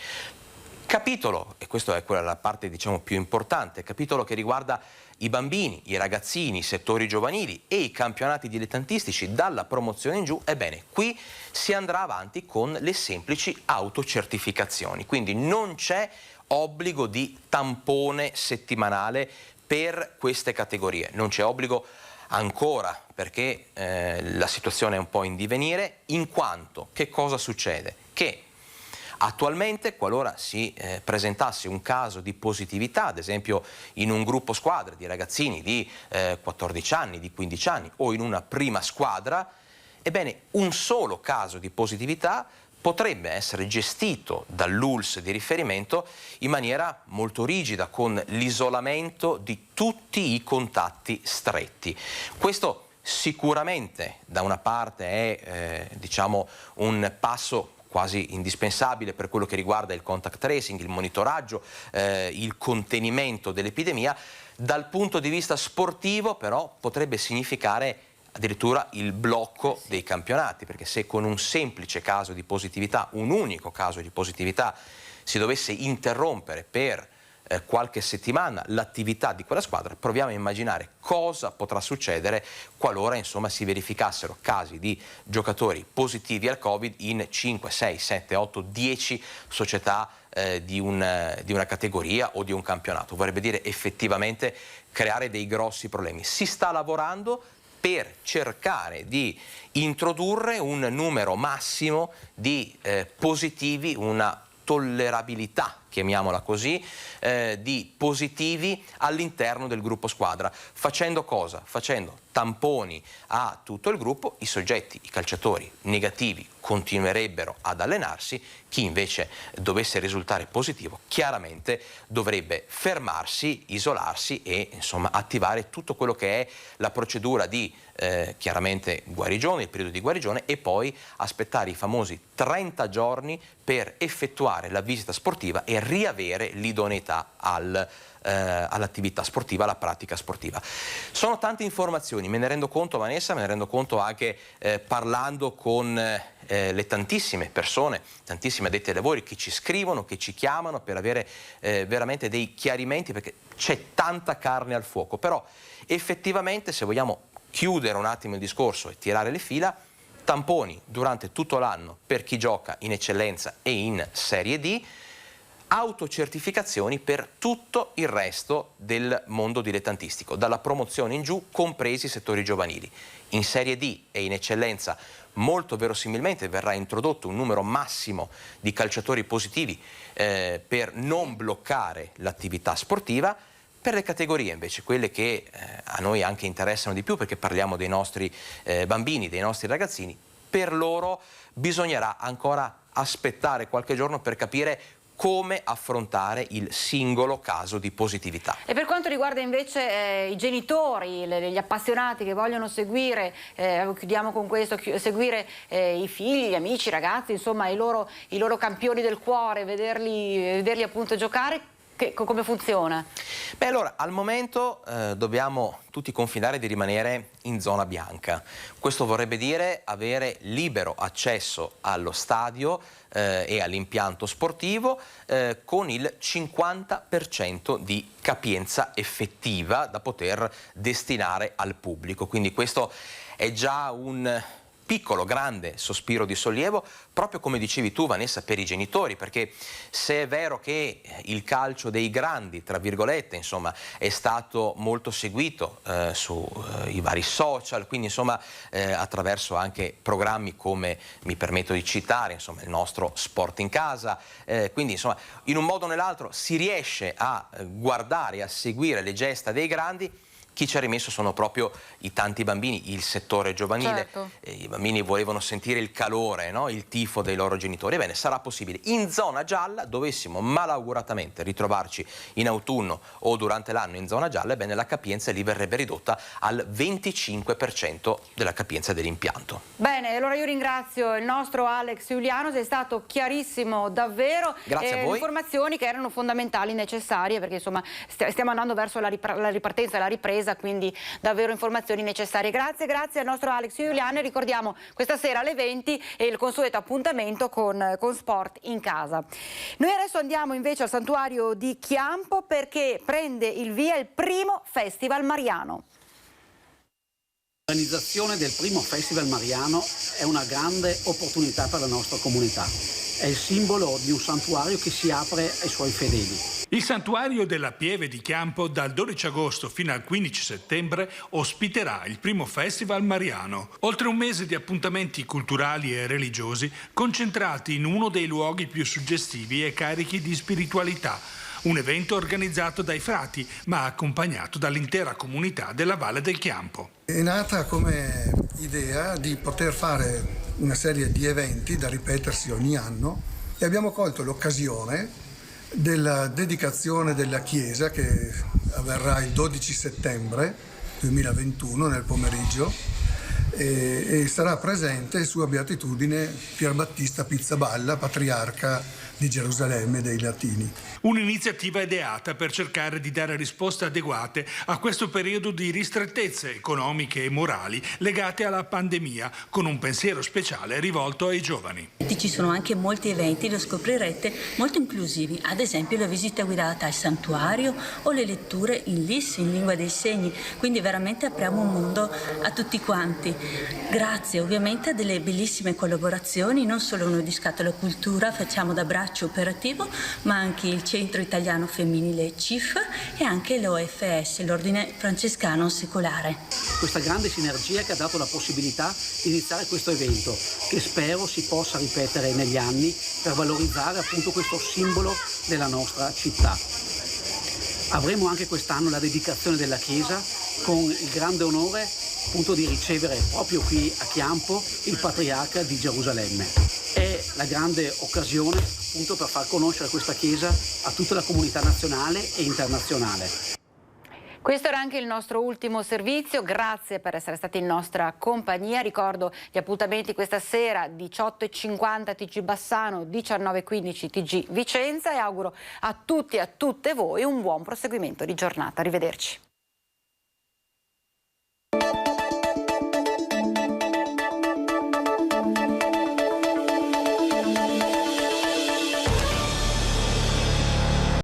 Capitolo, e questa è quella la parte diciamo più importante, capitolo che riguarda i bambini, i ragazzini, i settori giovanili e i campionati dilettantistici dalla promozione in giù. Ebbene, qui si andrà avanti con le semplici autocertificazioni, quindi non c'è obbligo di tampone settimanale per queste categorie, non c'è obbligo ancora perché la situazione è un po' in divenire, in quanto che cosa succede? Che attualmente, qualora si presentasse un caso di positività, ad esempio in un gruppo squadra di ragazzini di 14 anni, di 15 anni o in una prima squadra, ebbene un solo caso di positività potrebbe essere gestito dall'ULSS di riferimento in maniera molto rigida, con l'isolamento di tutti i contatti stretti. Questo sicuramente da una parte è diciamo un passo quasi indispensabile per quello che riguarda il contact tracing, il monitoraggio, il contenimento dell'epidemia. Dal punto di vista sportivo però potrebbe significare addirittura il blocco dei campionati, perché se con un semplice caso di positività, un unico caso di positività, si dovesse interrompere per qualche settimana l'attività di quella squadra, proviamo a immaginare cosa potrà succedere qualora insomma si verificassero casi di giocatori positivi al Covid in 5, 6, 7, 8, 10 società di una categoria o di un campionato. Vorrebbe dire effettivamente creare dei grossi problemi. Si sta lavorando per cercare di introdurre un numero massimo di positivi, una tollerabilità, chiamiamola così, di positivi all'interno del gruppo squadra. Facendo cosa? Facendo tamponi a tutto il gruppo, i soggetti, i calciatori negativi continuerebbero ad allenarsi, chi invece dovesse risultare positivo chiaramente dovrebbe fermarsi, isolarsi e insomma attivare tutto quello che è la procedura di chiaramente guarigione, il periodo di guarigione e poi aspettare i famosi 30 giorni per effettuare la visita sportiva e riavere l'idoneità all'attività sportiva, alla pratica sportiva. Sono tante informazioni, me ne rendo conto Vanessa, me ne rendo conto anche parlando con le tantissime persone, tantissime addetti ai lavori che ci scrivono, che ci chiamano per avere veramente dei chiarimenti, perché c'è tanta carne al fuoco, però effettivamente se vogliamo chiudere un attimo il discorso e tirare le fila, tamponi durante tutto l'anno per chi gioca in eccellenza e in Serie D, autocertificazioni per tutto il resto del mondo dilettantistico, dalla promozione in giù, compresi i settori giovanili. In Serie D e in eccellenza molto verosimilmente verrà introdotto un numero massimo di calciatori positivi per non bloccare l'attività sportiva. Per le categorie invece, quelle che a noi anche interessano di più perché parliamo dei nostri bambini, dei nostri ragazzini, per loro bisognerà ancora aspettare qualche giorno per capire come affrontare il singolo caso di positività.
E per quanto riguarda invece i genitori, gli appassionati che vogliono seguire, chiudiamo con questo, seguire i figli, gli amici, i ragazzi, insomma i loro campioni del cuore, vederli appunto giocare, come funziona?
Beh, allora, al momento dobbiamo tutti confidare di rimanere in zona bianca. Questo vorrebbe dire avere libero accesso allo stadio e all'impianto sportivo con il 50% di capienza effettiva da poter destinare al pubblico. Quindi questo è già un piccolo, grande sospiro di sollievo, proprio come dicevi tu, Vanessa, per i genitori, perché se è vero che il calcio dei grandi, tra virgolette, insomma, è stato molto seguito sui vari social, quindi insomma attraverso anche programmi come, mi permetto di citare, insomma, il nostro Sport in Casa, quindi insomma in un modo o nell'altro si riesce a guardare e a seguire le gesta dei grandi. Chi ci ha rimesso sono proprio i tanti bambini, il settore giovanile.
Certo.
I bambini volevano sentire il calore, no? Il tifo dei loro genitori. Ebbene, sarà possibile. In zona gialla, dovessimo malauguratamente ritrovarci in autunno o durante l'anno in zona gialla, ebbene la capienza lì verrebbe ridotta al 25% della capienza dell'impianto.
Bene, allora io ringrazio il nostro Alex Giuliano, sei stato chiarissimo davvero.
Grazie a voi.
Informazioni che erano fondamentali, necessarie, perché insomma stiamo andando verso la ripartenza e la ripresa, quindi davvero informazioni necessarie. Grazie al nostro Alex Giuliano, e ricordiamo questa sera alle 20 è il consueto appuntamento con Sport in Casa. Noi adesso andiamo invece al santuario di Chiampo, perché prende il via il primo Festival Mariano.
L'organizzazione del primo Festival Mariano è una grande opportunità per la nostra comunità. È il simbolo di un santuario che si apre ai suoi fedeli.
Il santuario della Pieve di Chiampo dal 12 agosto fino al 15 settembre ospiterà il primo Festival Mariano. Oltre un mese di appuntamenti culturali e religiosi concentrati in uno dei luoghi più suggestivi e carichi di spiritualità. Un evento organizzato dai frati, ma accompagnato dall'intera comunità della Valle del Chiampo.
È nata come idea di poter fare una serie di eventi da ripetersi ogni anno, e abbiamo colto l'occasione della dedicazione della chiesa, che avverrà il 12 settembre 2021 nel pomeriggio, e sarà presente Sua Beatitudine Pier Battista Pizzaballa, patriarca di Gerusalemme dei Latini.
Un'iniziativa ideata per cercare di dare risposte adeguate a questo periodo di ristrettezze economiche e morali legate alla pandemia, con un pensiero speciale rivolto ai giovani.
Ci sono anche molti eventi, lo scoprirete, molto inclusivi, ad esempio la visita guidata al santuario o le letture in LIS, in lingua dei segni, quindi veramente apriamo un mondo a tutti quanti. Grazie ovviamente a delle bellissime collaborazioni, non solo noi di Scatola Cultura facciamo da braccio operativo, ma anche il Centro Italiano Femminile CIF e anche l'OFS, l'Ordine Francescano Secolare.
Questa grande sinergia che ha dato la possibilità di iniziare questo evento, che spero si possa ripetere negli anni per valorizzare appunto questo simbolo della nostra città. Avremo anche quest'anno la dedicazione della chiesa, con il grande onore appunto di ricevere proprio qui a Chiampo il patriarca di Gerusalemme. È la grande occasione appunto per far conoscere questa chiesa a tutta la comunità nazionale e internazionale.
Questo era anche il nostro ultimo servizio, grazie per essere stati in nostra compagnia. Ricordo gli appuntamenti questa sera, 18:50 TG Bassano, 19:15 TG Vicenza, e auguro a tutti e a tutte voi un buon proseguimento di giornata. Arrivederci.